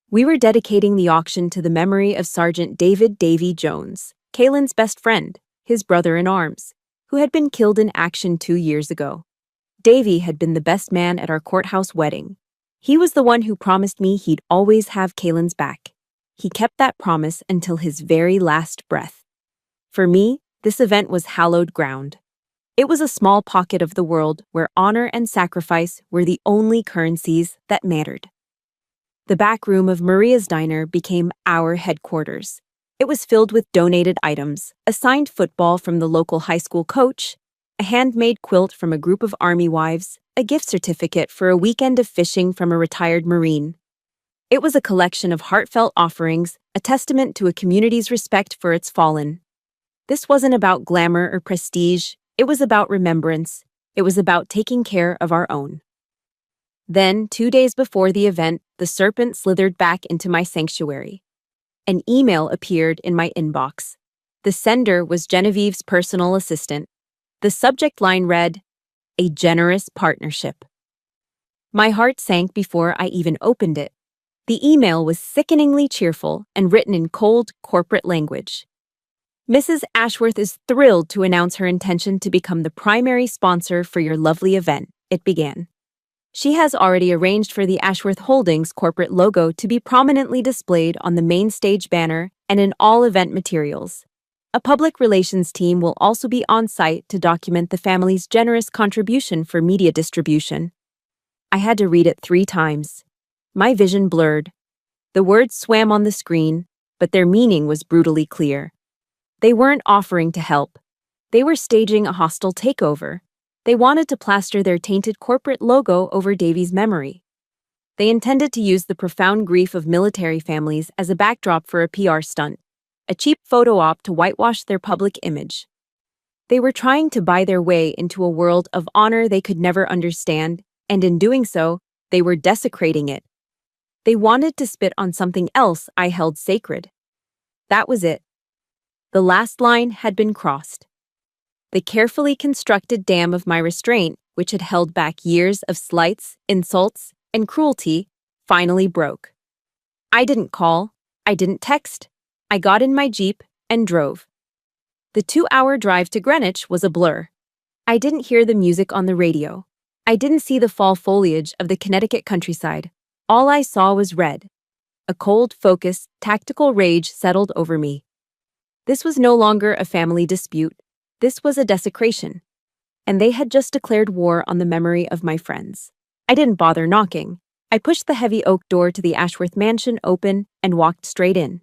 We were dedicating the auction to the memory of Sergeant David "Davy" Jones, Kaylin's best friend, his brother-in-arms, who had been killed in action 2 years ago. Davy had been the best man at our courthouse wedding. He was the one who promised me he'd always have Kaylin's back. He kept that promise until his very last breath. For me, this event was hallowed ground. It was a small pocket of the world where honor and sacrifice were the only currencies that mattered. The back room of Maria's diner became our headquarters. It was filled with donated items, a signed football from the local high school coach, a handmade quilt from a group of Army wives, a gift certificate for a weekend of fishing from a retired Marine. It was a collection of heartfelt offerings, a testament to a community's respect for its fallen. This wasn't about glamour or prestige. It was about remembrance. It was about taking care of our own. Then, 2 days before the event, the serpent slithered back into my sanctuary. An email appeared in my inbox. The sender was Genevieve's personal assistant. The subject line read, "A generous partnership." My heart sank before I even opened it. The email was sickeningly cheerful and written in cold, corporate language. "Mrs. Ashworth is thrilled to announce her intention to become the primary sponsor for your lovely event," it began. She has already arranged for the Ashworth Holdings corporate logo to be prominently displayed on the main stage banner and in all event materials. A public relations team will also be on site to document the family's generous contribution for media distribution. I had to read it 3 times. My vision blurred. The words swam on the screen, but their meaning was brutally clear. They weren't offering to help. They were staging a hostile takeover. They wanted to plaster their tainted corporate logo over Davy's memory. They intended to use the profound grief of military families as a backdrop for a PR stunt, a cheap photo op to whitewash their public image. They were trying to buy their way into a world of honor they could never understand, and in doing so, they were desecrating it. They wanted to spit on something else I held sacred. That was it. The last line had been crossed. The carefully constructed dam of my restraint, which had held back years of slights, insults, and cruelty, finally broke. I didn't call. I didn't text. I got in my Jeep and drove. The 2-hour drive to Greenwich was a blur. I didn't hear the music on the radio. I didn't see the fall foliage of the Connecticut countryside. All I saw was red. A cold, focused, tactical rage settled over me. This was no longer a family dispute. This was a desecration. And they had just declared war on the memory of my friends. I didn't bother knocking. I pushed the heavy oak door to the Ashworth mansion open and walked straight in.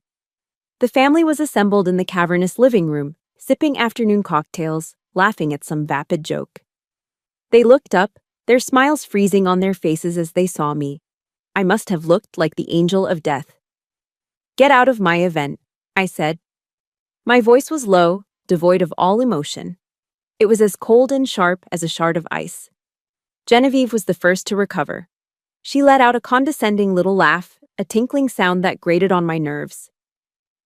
The family was assembled in the cavernous living room, sipping afternoon cocktails, laughing at some vapid joke. They looked up, their smiles freezing on their faces as they saw me. I must have looked like the angel of death. "Get out of my event," I said. My voice was low, devoid of all emotion. It was as cold and sharp as a shard of ice. Genevieve was the first to recover. She let out a condescending little laugh, a tinkling sound that grated on my nerves.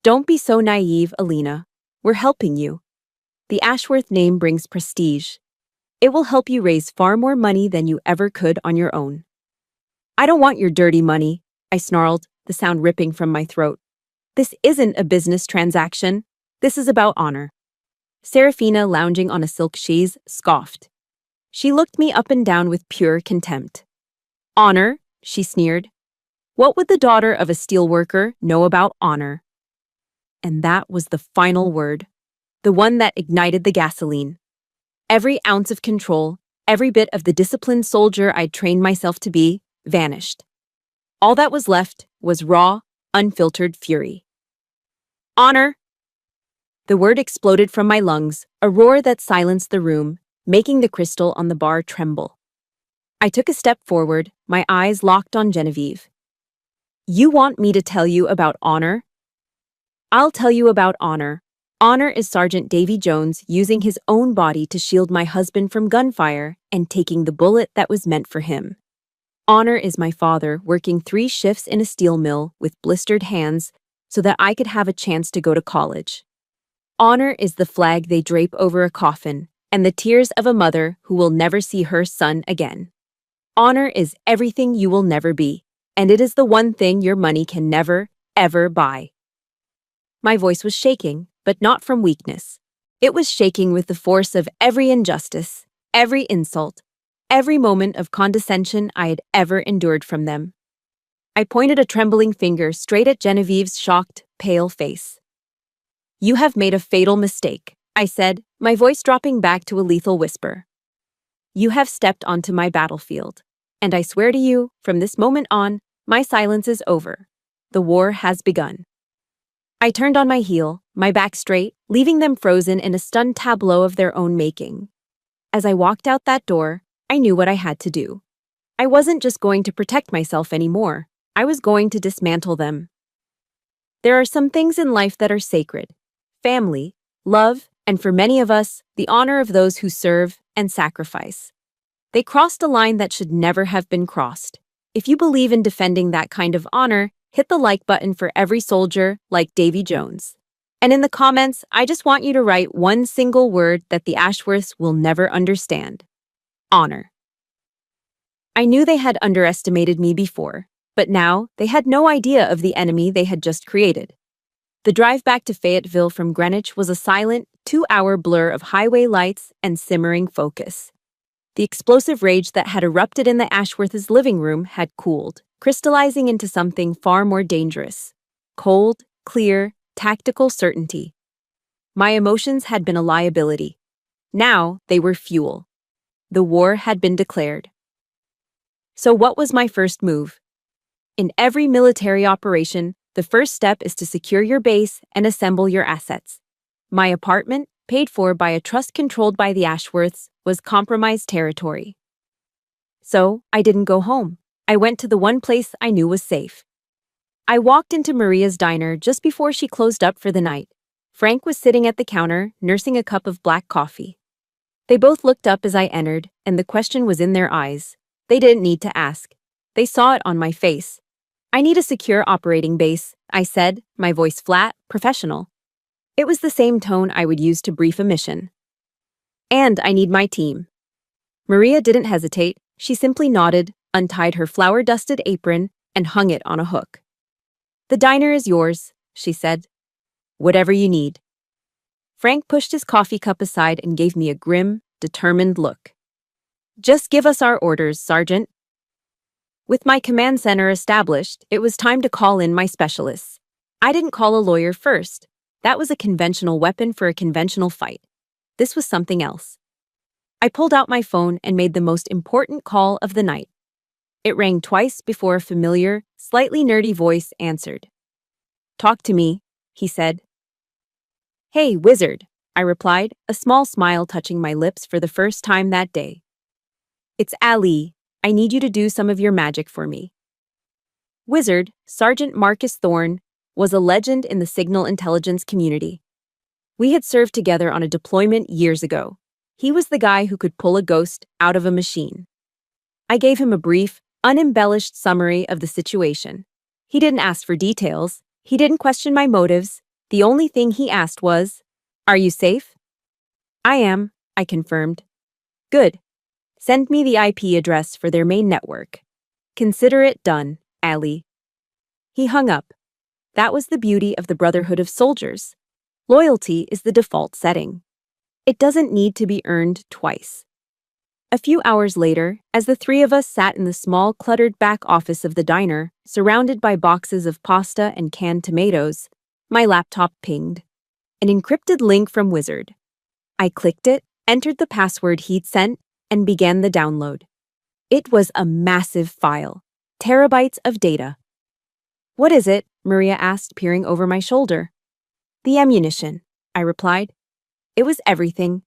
"Don't be so naive, Alina. We're helping you. The Ashworth name brings prestige. It will help you raise far more money than you ever could on your own." "I don't want your dirty money," I snarled, the sound ripping from my throat. "This isn't a business transaction. This is about honor." Serafina, lounging on a silk chaise, scoffed. She looked me up and down with pure contempt. "Honor?" she sneered. "What would the daughter of a steelworker know about honor?" And that was the final word. the one that ignited the gasoline. Every ounce of control, every bit of the disciplined soldier I'd trained myself to be, vanished. All that was left was raw, unfiltered fury. Honor! The word exploded from my lungs, a roar that silenced the room, making the crystal on the bar tremble. I took a step forward, my eyes locked on Genevieve. You want me to tell you about honor? I'll tell you about honor. Honor is Sergeant Davy Jones using his own body to shield my husband from gunfire and taking the bullet that was meant for him. Honor is my father working 3 shifts in a steel mill with blistered hands so that I could have a chance to go to college. Honor is the flag they drape over a coffin and the tears of a mother who will never see her son again. Honor is everything you will never be, and it is the one thing your money can never, ever buy. My voice was shaking, but not from weakness. It was shaking with the force of every injustice, every insult, every moment of condescension I had ever endured from them. I pointed a trembling finger straight at Genevieve's shocked, pale face. You have made a fatal mistake, I said, my voice dropping back to a lethal whisper. You have stepped onto my battlefield, and I swear to you, from this moment on, my silence is over. The war has begun. I turned on my heel, my back straight, leaving them frozen in a stunned tableau of their own making. As I walked out that door, I knew what I had to do. I wasn't just going to protect myself anymore. I was going to dismantle them. There are some things in life that are sacred. Family, love, and for many of us, the honor of those who serve and sacrifice. They crossed a line that should never have been crossed. If you believe in defending that kind of honor, hit the like button for every soldier like Davy Jones. And in the comments, I just want you to write one single word that the Ashworths will never understand. Honor. I knew they had underestimated me before, but now they had no idea of the enemy they had just created. The drive back to Fayetteville from Greenwich was a silent, 2-hour blur of highway lights and simmering focus. The explosive rage that had erupted in the Ashworths' living room had cooled, crystallizing into something far more dangerous. Cold, clear, tactical certainty. My emotions had been a liability. Now they were fuel. The war had been declared. So what was my first move? In every military operation, the first step is to secure your base and assemble your assets. My apartment, paid for by a trust controlled by the Ashworths, was compromised territory. So I didn't go home. I went to the one place I knew was safe. I walked into Maria's diner just before she closed up for the night. Frank was sitting at the counter, nursing a cup of black coffee. They both looked up as I entered, and the question was in their eyes. They didn't need to ask. They saw it on my face. I need a secure operating base, I said, my voice flat, professional. It was the same tone I would use to brief a mission. And I need my team. Maria didn't hesitate. She simply nodded, untied her flour-dusted apron, and hung it on a hook. The diner is yours, she said. Whatever you need. Frank pushed his coffee cup aside and gave me a grim, determined look. Just give us our orders, Sergeant. With my command center established, it was time to call in my specialists. I didn't call a lawyer first. That was a conventional weapon for a conventional fight. This was something else. I pulled out my phone and made the most important call of the night. It rang twice before a familiar, slightly nerdy voice answered. Talk to me, he said. Hey, wizard, I replied, a small smile touching my lips for the first time that day. It's Ali. I need you to do some of your magic for me. Wizard, Sergeant Marcus Thorne, was a legend in the signal intelligence community. We had served together on a deployment years ago. He was the guy who could pull a ghost out of a machine. I gave him a brief, unembellished summary of the situation. He didn't ask for details. He didn't question my motives. The only thing he asked was, "Are you safe?" "I am," I confirmed. "Good. Send me the IP address for their main network. Consider it done, Ali." He hung up. That was the beauty of the Brotherhood of Soldiers. Loyalty is the default setting. It doesn't need to be earned twice. A few hours later, as the three of us sat in the small, cluttered back office of the diner, surrounded by boxes of pasta and canned tomatoes, my laptop pinged. an encrypted link from Wizard. I clicked it, entered the password he'd sent, and began the download. It was a massive file, terabytes of data. "What is it?" Maria asked, peering over my shoulder. "The ammunition," I replied. It was everything.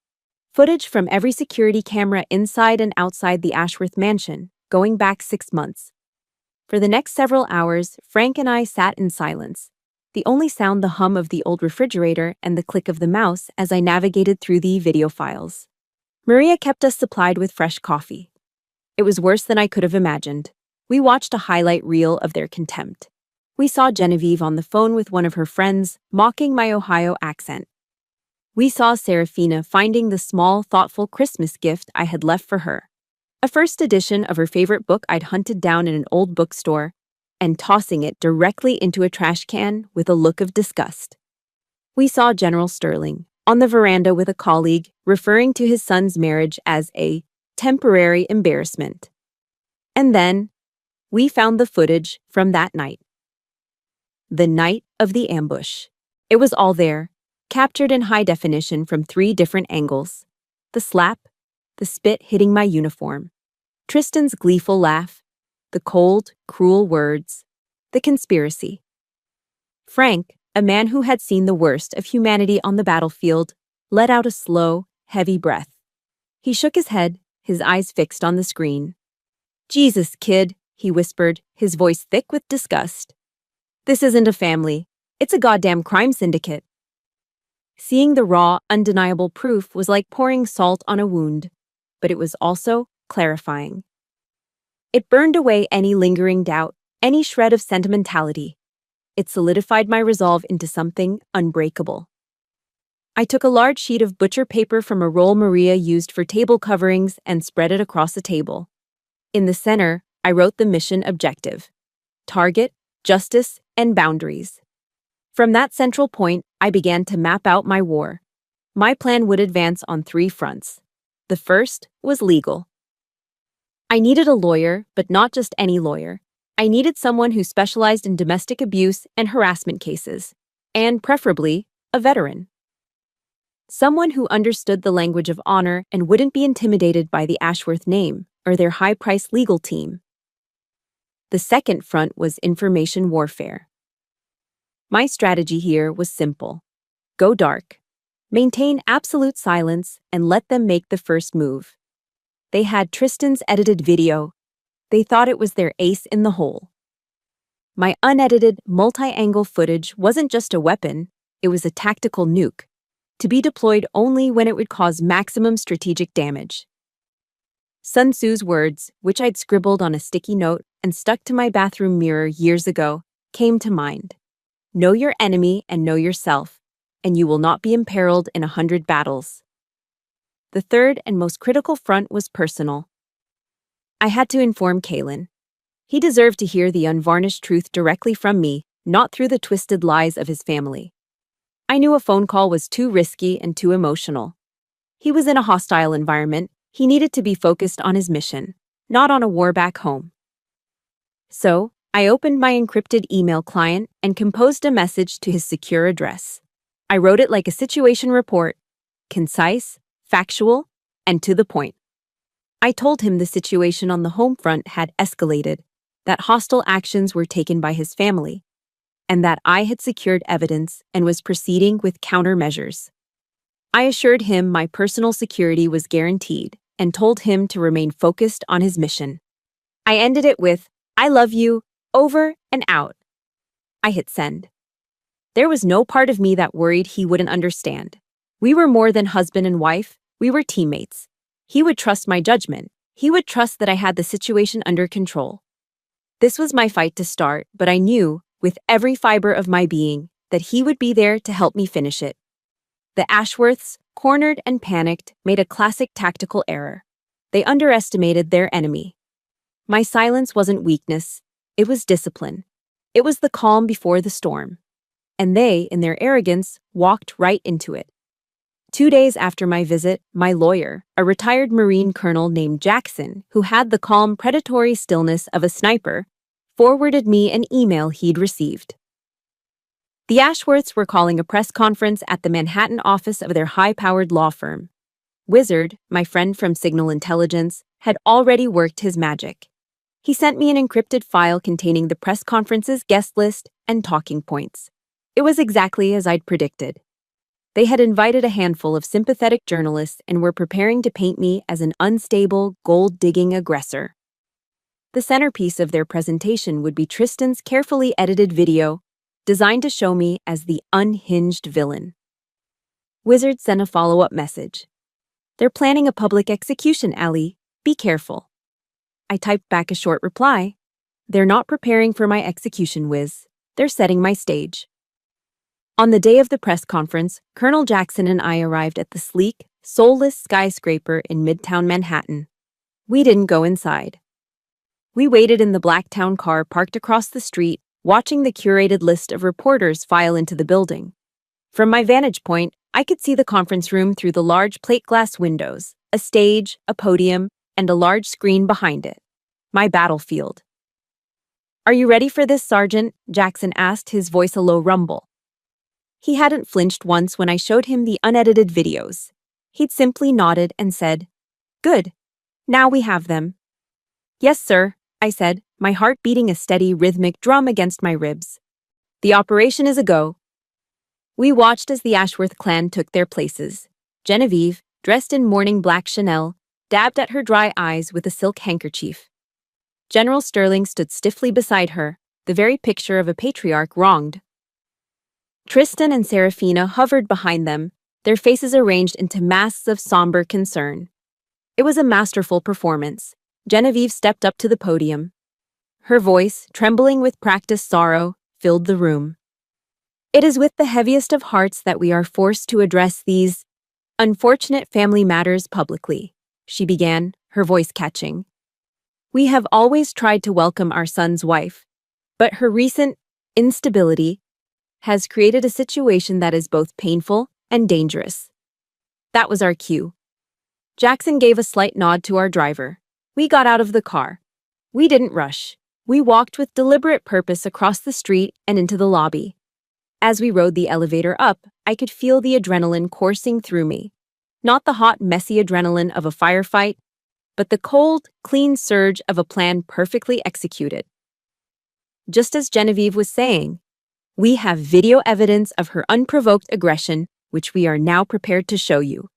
Footage from every security camera inside and outside the Ashworth mansion, going back 6 months. For the next several hours, Frank and I sat in silence, the only sound the hum of the old refrigerator and the click of the mouse as I navigated through the video files. Maria kept us supplied with fresh coffee. It was worse than I could have imagined. We watched a highlight reel of their contempt. We saw Genevieve on the phone with one of her friends, mocking my Ohio accent. We saw Serafina finding the small, thoughtful Christmas gift I had left for her, a first edition of her favorite book I'd hunted down in an old bookstore, and tossing it directly into a trash can with a look of disgust. We saw General Sterling, on the veranda with a colleague, referring to his son's marriage as a temporary embarrassment. And then, we found the footage from that night. The night of the ambush. It was all there, captured in high definition from 3 different angles. The slap, the spit hitting my uniform, Tristan's gleeful laugh, the cold, cruel words, the conspiracy. Frank, a man who had seen the worst of humanity on the battlefield, let out a slow, heavy breath. He shook his head, his eyes fixed on the screen. "Jesus, kid," he whispered, his voice thick with disgust. "This isn't a family. It's a goddamn crime syndicate." Seeing the raw, undeniable proof was like pouring salt on a wound, but it was also clarifying. It burned away any lingering doubt, any shred of sentimentality. It solidified my resolve into something unbreakable. I took a large sheet of butcher paper from a roll Maria used for table coverings and spread it across the table. In the center, I wrote the mission objective: target, justice, and boundaries. From that central point, I began to map out my war. My plan would advance on 3 fronts. The first was legal. I needed a lawyer, but not just any lawyer. I needed someone who specialized in domestic abuse and harassment cases, and preferably, a veteran. Someone who understood the language of honor and wouldn't be intimidated by the Ashworth name or their high-priced legal team. The second front was information warfare. My strategy here was simple. Go dark. Maintain absolute silence and let them make the first move. They had Tristan's edited video. They thought it was their ace in the hole. My unedited, multi-angle footage wasn't just a weapon, it was a tactical nuke, to be deployed only when it would cause maximum strategic damage. Sun Tzu's words, which I'd scribbled on a sticky note and stuck to my bathroom mirror years ago, came to mind. Know your enemy and know yourself, and you will not be imperiled in 100 battles. The third and most critical front was personal. I had to inform Kalen. He deserved to hear the unvarnished truth directly from me, not through the twisted lies of his family. I knew a phone call was too risky and too emotional. He was in a hostile environment. He needed to be focused on his mission, not on a war back home. So, I opened my encrypted email client and composed a message to his secure address. I wrote it like a situation report, concise, factual, and to the point. I told him the situation on the home front had escalated, that hostile actions were taken by his family, and that I had secured evidence and was proceeding with countermeasures. I assured him my personal security was guaranteed and told him to remain focused on his mission. I ended it with, "I love you, over and out." I hit send. There was no part of me that worried he wouldn't understand. We were more than husband and wife, we were teammates. He would trust my judgment. He would trust that I had the situation under control. This was my fight to start, but I knew, with every fiber of my being, that he would be there to help me finish it. The Ashworths, cornered and panicked, made a classic tactical error. They underestimated their enemy. My silence wasn't weakness, it was discipline. It was the calm before the storm. And they, in their arrogance, walked right into it. 2 days after my visit, my lawyer, a retired Marine colonel named Jackson, who had the calm, predatory stillness of a sniper, forwarded me an email he'd received. The Ashworths were calling a press conference at the Manhattan office of their high-powered law firm. Wizard, my friend from Signal Intelligence, had already worked his magic. He sent me an encrypted file containing the press conference's guest list and talking points. It was exactly as I'd predicted. They had invited a handful of sympathetic journalists and were preparing to paint me as an unstable, gold-digging aggressor. The centerpiece of their presentation would be Tristan's carefully edited video, designed to show me as the unhinged villain. Wizard sent a follow-up message. "They're planning a public execution, Allie. Be careful." I typed back a short reply. "They're not preparing for my execution, Wiz. They're setting my stage." On the day of the press conference, Colonel Jackson and I arrived at the sleek, soulless skyscraper in Midtown Manhattan. We didn't go inside. We waited in the black town car parked across the street, watching the curated list of reporters file into the building. From my vantage point, I could see the conference room through the large plate glass windows, a stage, a podium, and a large screen behind it. My battlefield. "Are you ready for this, Sergeant?" Jackson asked, his voice a low rumble. He hadn't flinched once when I showed him the unedited videos. He'd simply nodded and said, "Good. Now we have them." "Yes, sir," I said, my heart beating a steady, rhythmic drum against my ribs. "The operation is a go." We watched as the Ashworth clan took their places. Genevieve, dressed in morning black Chanel, dabbed at her dry eyes with a silk handkerchief. General Sterling stood stiffly beside her, the very picture of a patriarch wronged. Tristan and Serafina hovered behind them, their faces arranged into masks of somber concern. It was a masterful performance. Genevieve stepped up to the podium. Her voice, trembling with practiced sorrow, filled the room. "It is with the heaviest of hearts that we are forced to address these unfortunate family matters publicly," she began, her voice catching. "We have always tried to welcome our son's wife, but her recent instability has created a situation that is both painful and dangerous." That was our cue. Jackson gave a slight nod to our driver. We got out of the car. We didn't rush. We walked with deliberate purpose across the street and into the lobby. As we rode the elevator up, I could feel the adrenaline coursing through me. Not the hot, messy adrenaline of a firefight, but the cold, clean surge of a plan perfectly executed. Just as Genevieve was saying, we have video evidence of her unprovoked aggression, which we are now prepared to show you.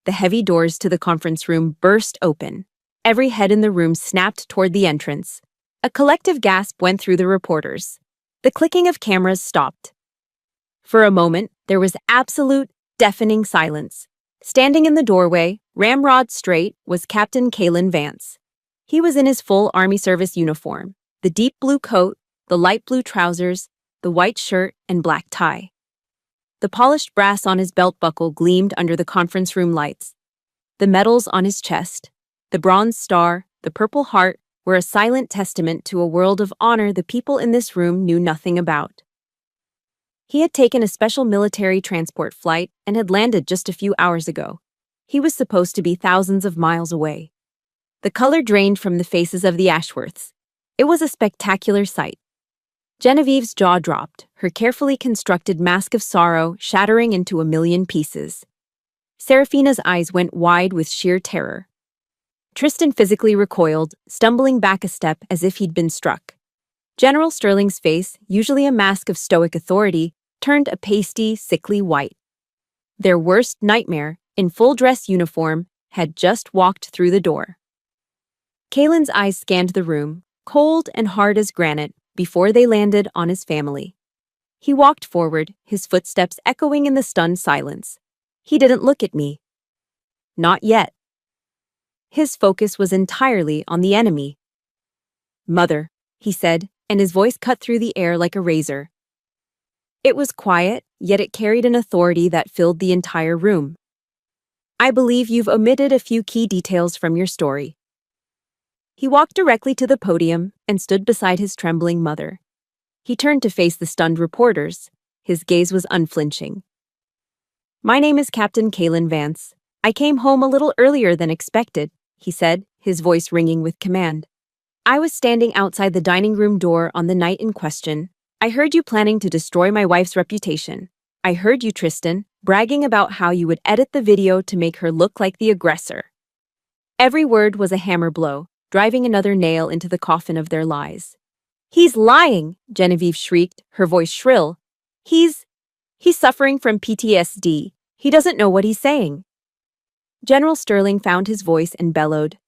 The heavy doors to the conference room burst open. Every head in the room snapped toward the entrance. A collective gasp went through the reporters. The clicking of cameras stopped. For a moment, there was absolute, deafening silence. Standing in the doorway, ramrod straight, was Captain Kalen Vance. He was in his full Army service uniform, the deep blue coat, the light blue trousers, the white shirt, and black tie. The polished brass on his belt buckle gleamed under the conference room lights. The medals on his chest, the bronze star, the purple heart, were a silent testament to a world of honor the people in this room knew nothing about. He had taken a special military transport flight and had landed just a few hours ago. He was supposed to be thousands of miles away. The color drained from the faces of the Ashworths. It was a spectacular sight. Genevieve's jaw dropped, her carefully constructed mask of sorrow shattering into a million pieces. Serafina's eyes went wide with sheer terror. Tristan physically recoiled, stumbling back a step as if he'd been struck. General Sterling's face, usually a mask of stoic authority, turned a pasty, sickly white. Their worst nightmare, in full-dress uniform, had just walked through the door. Kalen's eyes scanned the room, cold and hard as granite, before they landed on his family. He walked forward, his footsteps echoing in the stunned silence. He didn't look at me. Not yet. His focus was entirely on the enemy. "Mother," he said, and his voice cut through the air like a razor. It was quiet, yet it carried an authority that filled the entire room. "I believe you've omitted a few key details from your story." He walked directly to the podium and stood beside his trembling mother. He turned to face the stunned reporters. His gaze was unflinching. "My name is Captain Kalen Vance. I came home a little earlier than expected," he said, his voice ringing with command. "I was standing outside the dining room door on the night in question. I heard you planning to destroy my wife's reputation. I heard you, Tristan, bragging about how you would edit the video to make her look like the aggressor. Every word was a hammer blow, driving another nail into the coffin of their lies. He's lying, Genevieve shrieked, her voice shrill. He's suffering from PTSD. He doesn't know what he's saying. General Sterling found his voice and bellowed,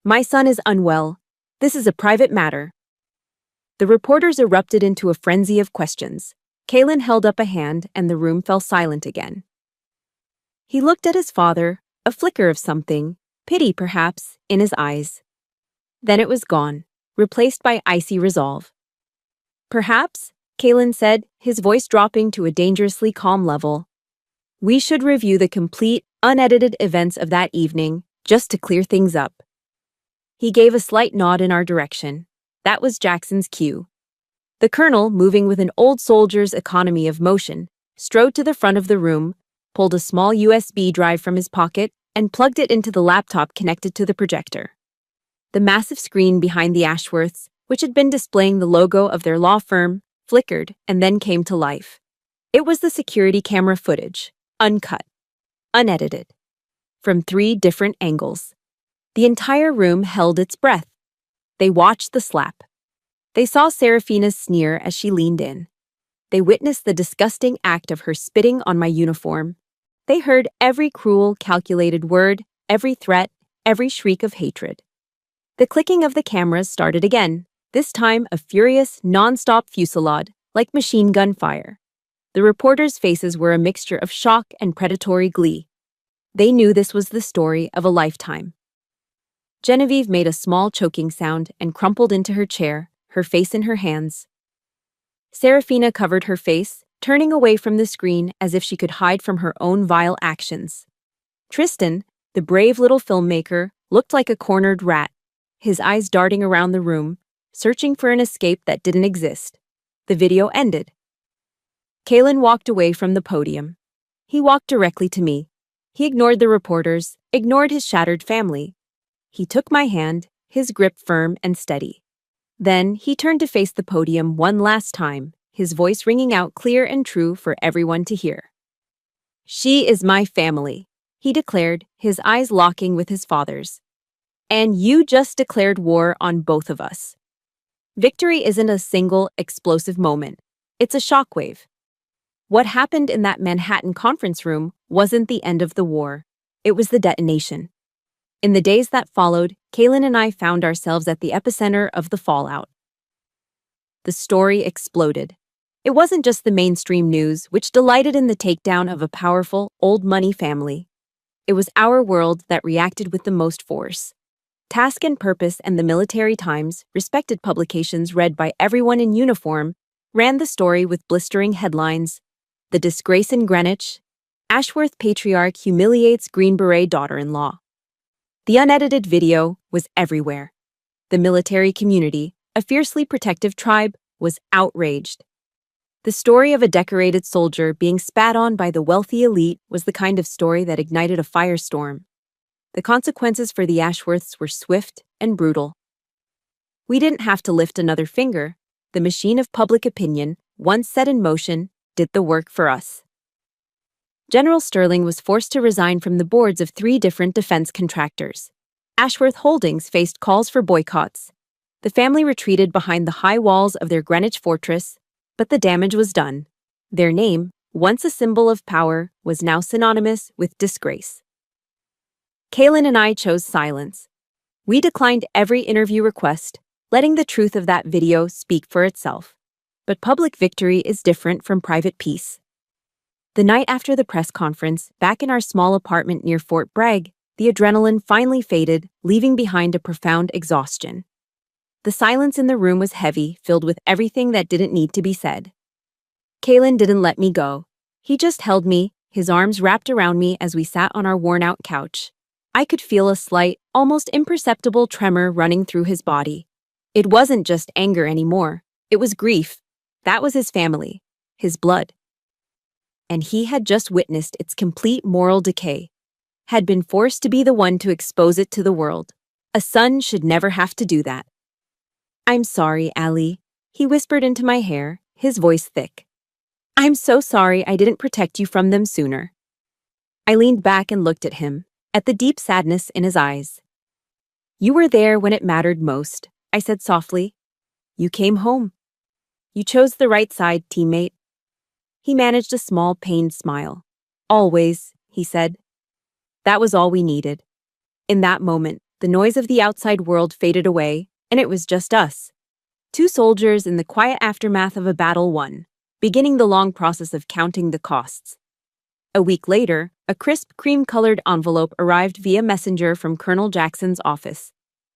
My son is unwell. This is a private matter. The reporters erupted into a frenzy of questions. Kalen held up a hand and the room fell silent again. He looked at his father, a flicker of something, pity perhaps, in his eyes. Then it was gone, replaced by icy resolve. Perhaps, Kalen said, his voice dropping to a dangerously calm level. We should review the complete, unedited events of that evening, just to clear things up. He gave a slight nod in our direction. That was Jackson's cue. The colonel, moving with an old soldier's economy of motion, strode to the front of the room, pulled a small USB drive from his pocket, and plugged it into the laptop connected to the projector. The massive screen behind the Ashworths, which had been displaying the logo of their law firm, flickered and then came to life. It was the security camera footage, uncut, unedited, from 3 different angles. The entire room held its breath. They watched the slap. They saw Serafina's sneer as she leaned in. They witnessed the disgusting act of her spitting on my uniform. They heard every cruel, calculated word, every threat, every shriek of hatred. The clicking of the cameras started again, this time a furious, non-stop fusillade, like machine gun fire. The reporters' faces were a mixture of shock and predatory glee. They knew this was the story of a lifetime. Genevieve made a small choking sound and crumpled into her chair, her face in her hands. Serafina covered her face, turning away from the screen as if she could hide from her own vile actions. Tristan, the brave little filmmaker, looked like a cornered rat, his eyes darting around the room, searching for an escape that didn't exist. The video ended. Kalen walked away from the podium. He walked directly to me. He ignored the reporters, ignored his shattered family. He took my hand, his grip firm and steady. Then he turned to face the podium one last time, his voice ringing out clear and true for everyone to hear. She is my family, he declared, his eyes locking with his father's. And you just declared war on both of us. Victory isn't a single, explosive moment. It's a shockwave. What happened in that Manhattan conference room wasn't the end of the war. It was the detonation. In the days that followed, Kalen and I found ourselves at the epicenter of the fallout. The story exploded. It wasn't just the mainstream news, which delighted in the takedown of a powerful, old-money family. It was our world that reacted with the most force. Task and Purpose and the Military Times, respected publications read by everyone in uniform, ran the story with blistering headlines. The disgrace in Greenwich. Ashworth patriarch humiliates Green Beret daughter-in-law. The unedited video was everywhere. The military community, a fiercely protective tribe, was outraged. The story of a decorated soldier being spat on by the wealthy elite was the kind of story that ignited a firestorm. The consequences for the Ashworths were swift and brutal. We didn't have to lift another finger. The machine of public opinion, once set in motion, did the work for us. General Sterling was forced to resign from the boards of 3 different defense contractors. Ashworth Holdings faced calls for boycotts. The family retreated behind the high walls of their Greenwich fortress, but the damage was done. Their name, once a symbol of power, was now synonymous with disgrace. Kalen and I chose silence. We declined every interview request, letting the truth of that video speak for itself. But public victory is different from private peace. The night after the press conference, back in our small apartment near Fort Bragg, the adrenaline finally faded, leaving behind a profound exhaustion. The silence in the room was heavy, filled with everything that didn't need to be said. Kalen didn't let me go. He just held me, his arms wrapped around me as we sat on our worn-out couch. I could feel a slight, almost imperceptible tremor running through his body. It wasn't just anger anymore. It was grief. That was his family, his blood. And he had just witnessed its complete moral decay, had been forced to be the one to expose it to the world. A son should never have to do that. I'm sorry, Allie, he whispered into my hair, his voice thick. "I'm so sorry I didn't protect you from them sooner." I leaned back and looked at him, at the deep sadness in his eyes. "You were there when it mattered most," I said softly. "You came home. You chose the right side, teammate." He managed a small, pained smile. "Always," he said. That was all we needed. In that moment, the noise of the outside world faded away, and it was just us. Two soldiers in the quiet aftermath of a battle won, beginning the long process of counting the costs. A week later, a crisp cream-colored envelope arrived via messenger from Colonel Jackson's office.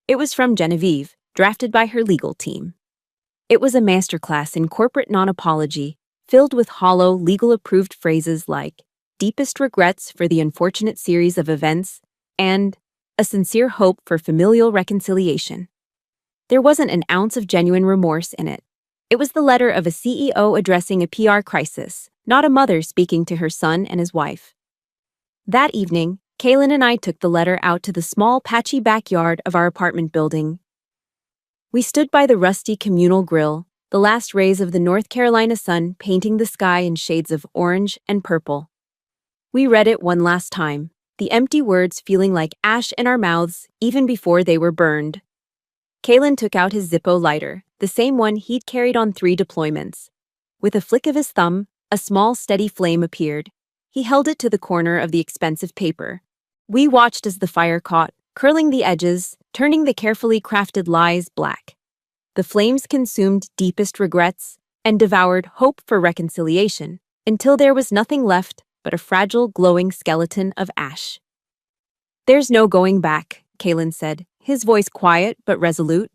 It was from Genevieve, drafted by her legal team. It was a masterclass in corporate non-apology, filled with hollow, legal-approved phrases like "deepest regrets for the unfortunate series of events" and "a sincere hope for familial reconciliation." There wasn't an ounce of genuine remorse in it. It was the letter of a CEO addressing a PR crisis, not a mother speaking to her son and his wife. That evening, Kaylin and I took the letter out to the small, patchy backyard of our apartment building. We stood by the rusty communal grill, the last rays of the North Carolina sun painting the sky in shades of orange and purple. We read it one last time, the empty words feeling like ash in our mouths even before they were burned. Kaylin took out his Zippo lighter, the same one he'd carried on 3 deployments. With a flick of his thumb, a small, steady flame appeared. He held it to the corner of the expensive paper. We watched as the fire caught, curling the edges, turning the carefully crafted lies black. The flames consumed deepest regrets and devoured hope for reconciliation until there was nothing left but a fragile, glowing skeleton of ash. "There's no going back," Kaylin said, his voice quiet but resolute.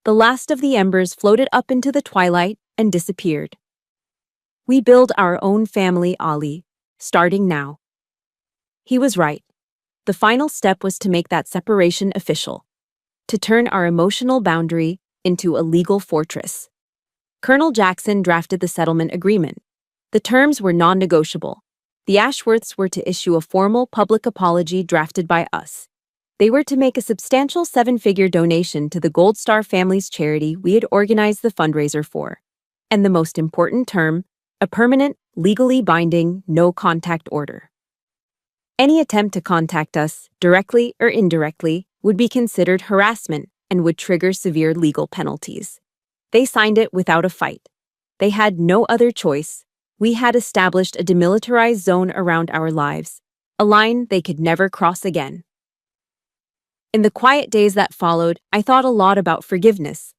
The last of the embers floated up into the twilight and disappeared. "We build our own family, Ali, starting now." He was right. The final step was to make that separation official, to turn our emotional boundary into a legal fortress. Colonel Jackson drafted the settlement agreement. The terms were non-negotiable. The Ashworths were to issue a formal public apology drafted by us. They were to make a substantial 7-figure donation to the Gold Star family's charity we had organized the fundraiser for. And the most important term, a permanent, legally binding, no-contact order. Any attempt to contact us, directly or indirectly, would be considered harassment and would trigger severe legal penalties. They signed it without a fight. They had no other choice. We had established a demilitarized zone around our lives, a line they could never cross again. In the quiet days that followed, I thought a lot about forgiveness.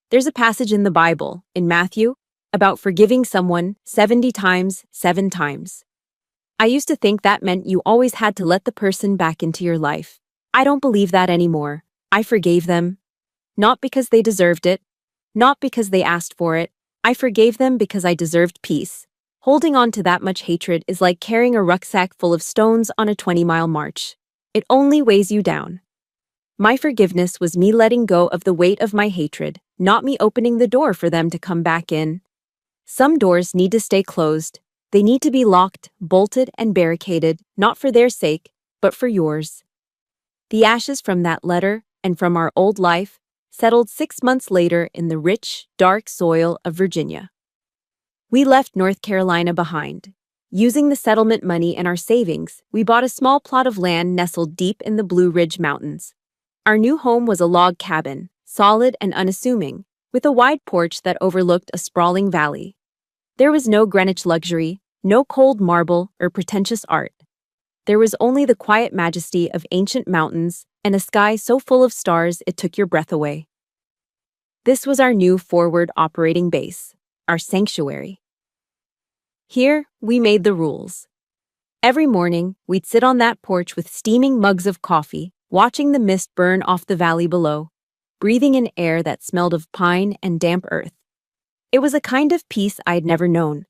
There's a passage in the Bible, in Matthew, about forgiving someone 70 times, 7 times. I used to think that meant you always had to let the person back into your life. I don't believe that anymore. I forgave them. Not because they deserved it. Not because they asked for it. I forgave them because I deserved peace. Holding on to that much hatred is like carrying a rucksack full of stones on a 20-mile march. It only weighs you down. My forgiveness was me letting go of the weight of my hatred, not me opening the door for them to come back in. Some doors need to stay closed. They need to be locked, bolted, and barricaded, not for their sake, but for yours. The ashes from that letter and from our old life settled 6 months later in the rich, dark soil of Virginia. We left North Carolina behind. Using the settlement money and our savings, we bought a small plot of land nestled deep in the Blue Ridge Mountains. Our new home was a log cabin, solid and unassuming, with a wide porch that overlooked a sprawling valley. There was no Greenwich luxury, no cold marble or pretentious art. There was only the quiet majesty of ancient mountains and a sky so full of stars it took your breath away. This was our new forward operating base, our sanctuary. Here, we made the rules. Every morning, we'd sit on that porch with steaming mugs of coffee, watching the mist burn off the valley below, breathing in air that smelled of pine and damp earth. It was a kind of peace I'd never known,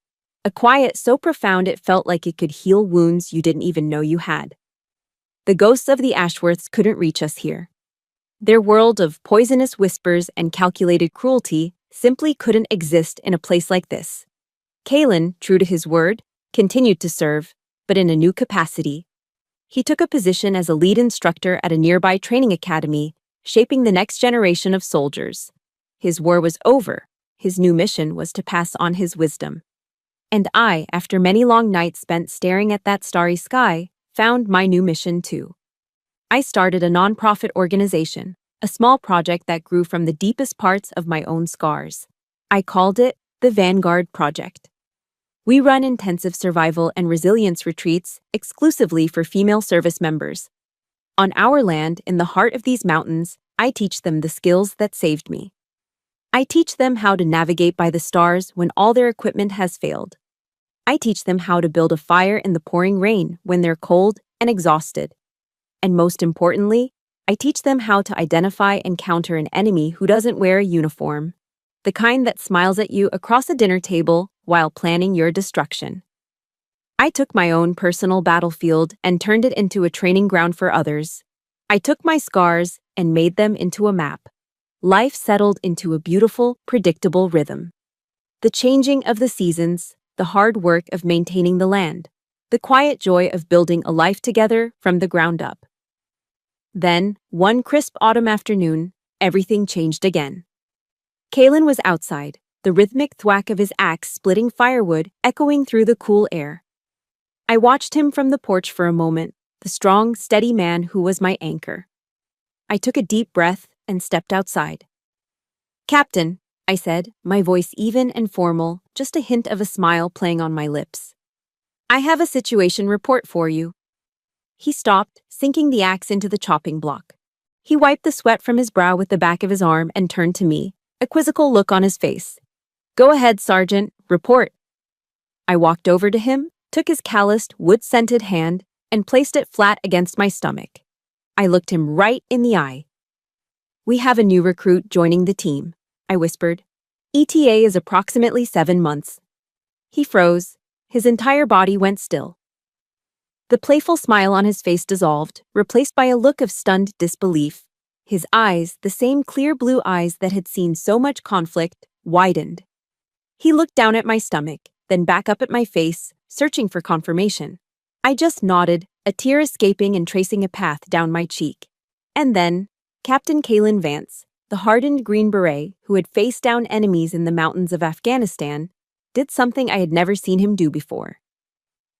a quiet so profound it felt like it could heal wounds you didn't even know you had. The ghosts of the Ashworths couldn't reach us here. Their world of poisonous whispers and calculated cruelty simply couldn't exist in a place like this. Kaylin, true to his word, continued to serve, but in a new capacity. He took a position as a lead instructor at a nearby training academy, shaping the next generation of soldiers. His war was over, His new mission was to pass on his wisdom. And I, after many long nights spent staring at that starry sky, found my new mission too. I started a nonprofit organization, a small project that grew from the deepest parts of my own scars. I called it the Vanguard Project. We run intensive survival and resilience retreats exclusively for female service members. On our land, in the heart of these mountains, I teach them the skills that saved me. I teach them how to navigate by the stars when all their equipment has failed. I teach them how to build a fire in the pouring rain when they're cold and exhausted. And most importantly, I teach them how to identify and counter an enemy who doesn't wear a uniform, the kind that smiles at you across a dinner table while planning your destruction. I took my own personal battlefield and turned it into a training ground for others. I took my scars and made them into a map. Life settled into a beautiful, predictable rhythm. The changing of the seasons, the hard work of maintaining the land, the quiet joy of building a life together from the ground up. Then, one crisp autumn afternoon, everything changed again. Kalen was outside, the rhythmic thwack of his axe splitting firewood echoing through the cool air. I watched him from the porch for a moment, the strong, steady man who was my anchor. I took a deep breath and stepped outside. "Captain," I said, my voice even and formal, just a hint of a smile playing on my lips. "I have a situation report for you." He stopped, sinking the axe into the chopping block. He wiped the sweat from his brow with the back of his arm and turned to me, a quizzical look on his face. "Go ahead, Sergeant, report." I walked over to him, took his calloused, wood-scented hand, and placed it flat against my stomach. I looked him right in the eye. "We have a new recruit joining the team," I whispered. "ETA is approximately 7 months." He froze. His entire body went still. The playful smile on his face dissolved, replaced by a look of stunned disbelief. His eyes, the same clear blue eyes that had seen so much conflict, widened. He looked down at my stomach, then back up at my face, searching for confirmation. I just nodded, a tear escaping and tracing a path down my cheek. And then, Captain Kalen Vance, the hardened Green Beret who had faced down enemies in the mountains of Afghanistan, did something I had never seen him do before.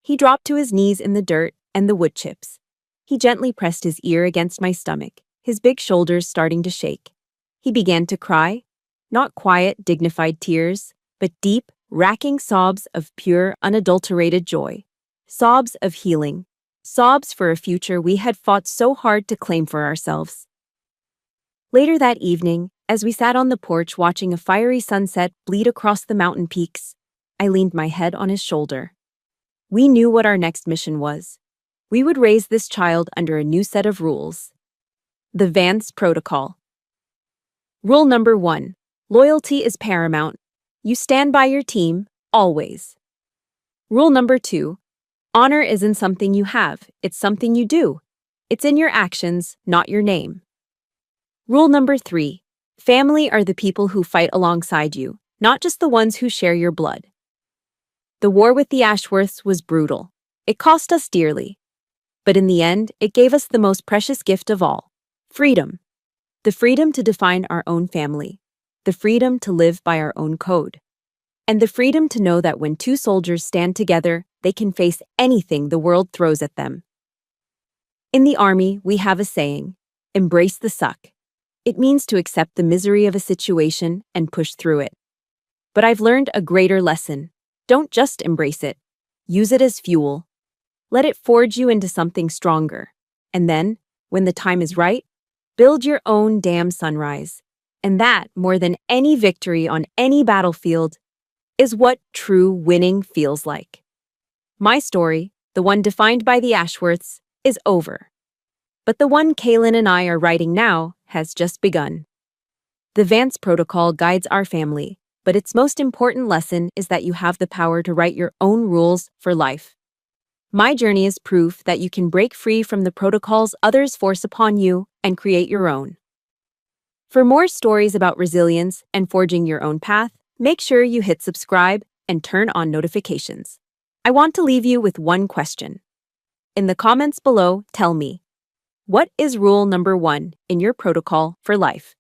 He dropped to his knees in the dirt and the wood chips. He gently pressed his ear against my stomach, his big shoulders starting to shake. He began to cry, not quiet, dignified tears, but deep, racking sobs of pure, unadulterated joy. Sobs of healing. Sobs for a future we had fought so hard to claim for ourselves. Later that evening, as we sat on the porch watching a fiery sunset bleed across the mountain peaks, I leaned my head on his shoulder. We knew what our next mission was. We would raise this child under a new set of rules. The Vance Protocol. Rule number 1. Loyalty is paramount. You stand by your team, always. Rule number 2. Honor isn't something you have, it's something you do. It's in your actions, not your name. Rule number 3. Family are the people who fight alongside you, not just the ones who share your blood. The war with the Ashworths was brutal. It cost us dearly. But in the end, it gave us the most precious gift of all: freedom. The freedom to define our own family. The freedom to live by our own code. And the freedom to know that when two soldiers stand together, they can face anything the world throws at them. In the Army, we have a saying: embrace the suck. It means to accept the misery of a situation and push through it. But I've learned a greater lesson. Don't just embrace it. Use it as fuel. Let it forge you into something stronger. And then, when the time is right, build your own damn sunrise. And that, more than any victory on any battlefield, is what true winning feels like. My story, the one defined by the Ashworths, is over. But the one Kalen and I are writing now has just begun. The Vance Protocol guides our family, but its most important lesson is that you have the power to write your own rules for life. My journey is proof that you can break free from the protocols others force upon you and create your own. For more stories about resilience and forging your own path, make sure you hit subscribe and turn on notifications. I want to leave you with one question. In the comments below, tell me, what is rule number 1 in your protocol for life?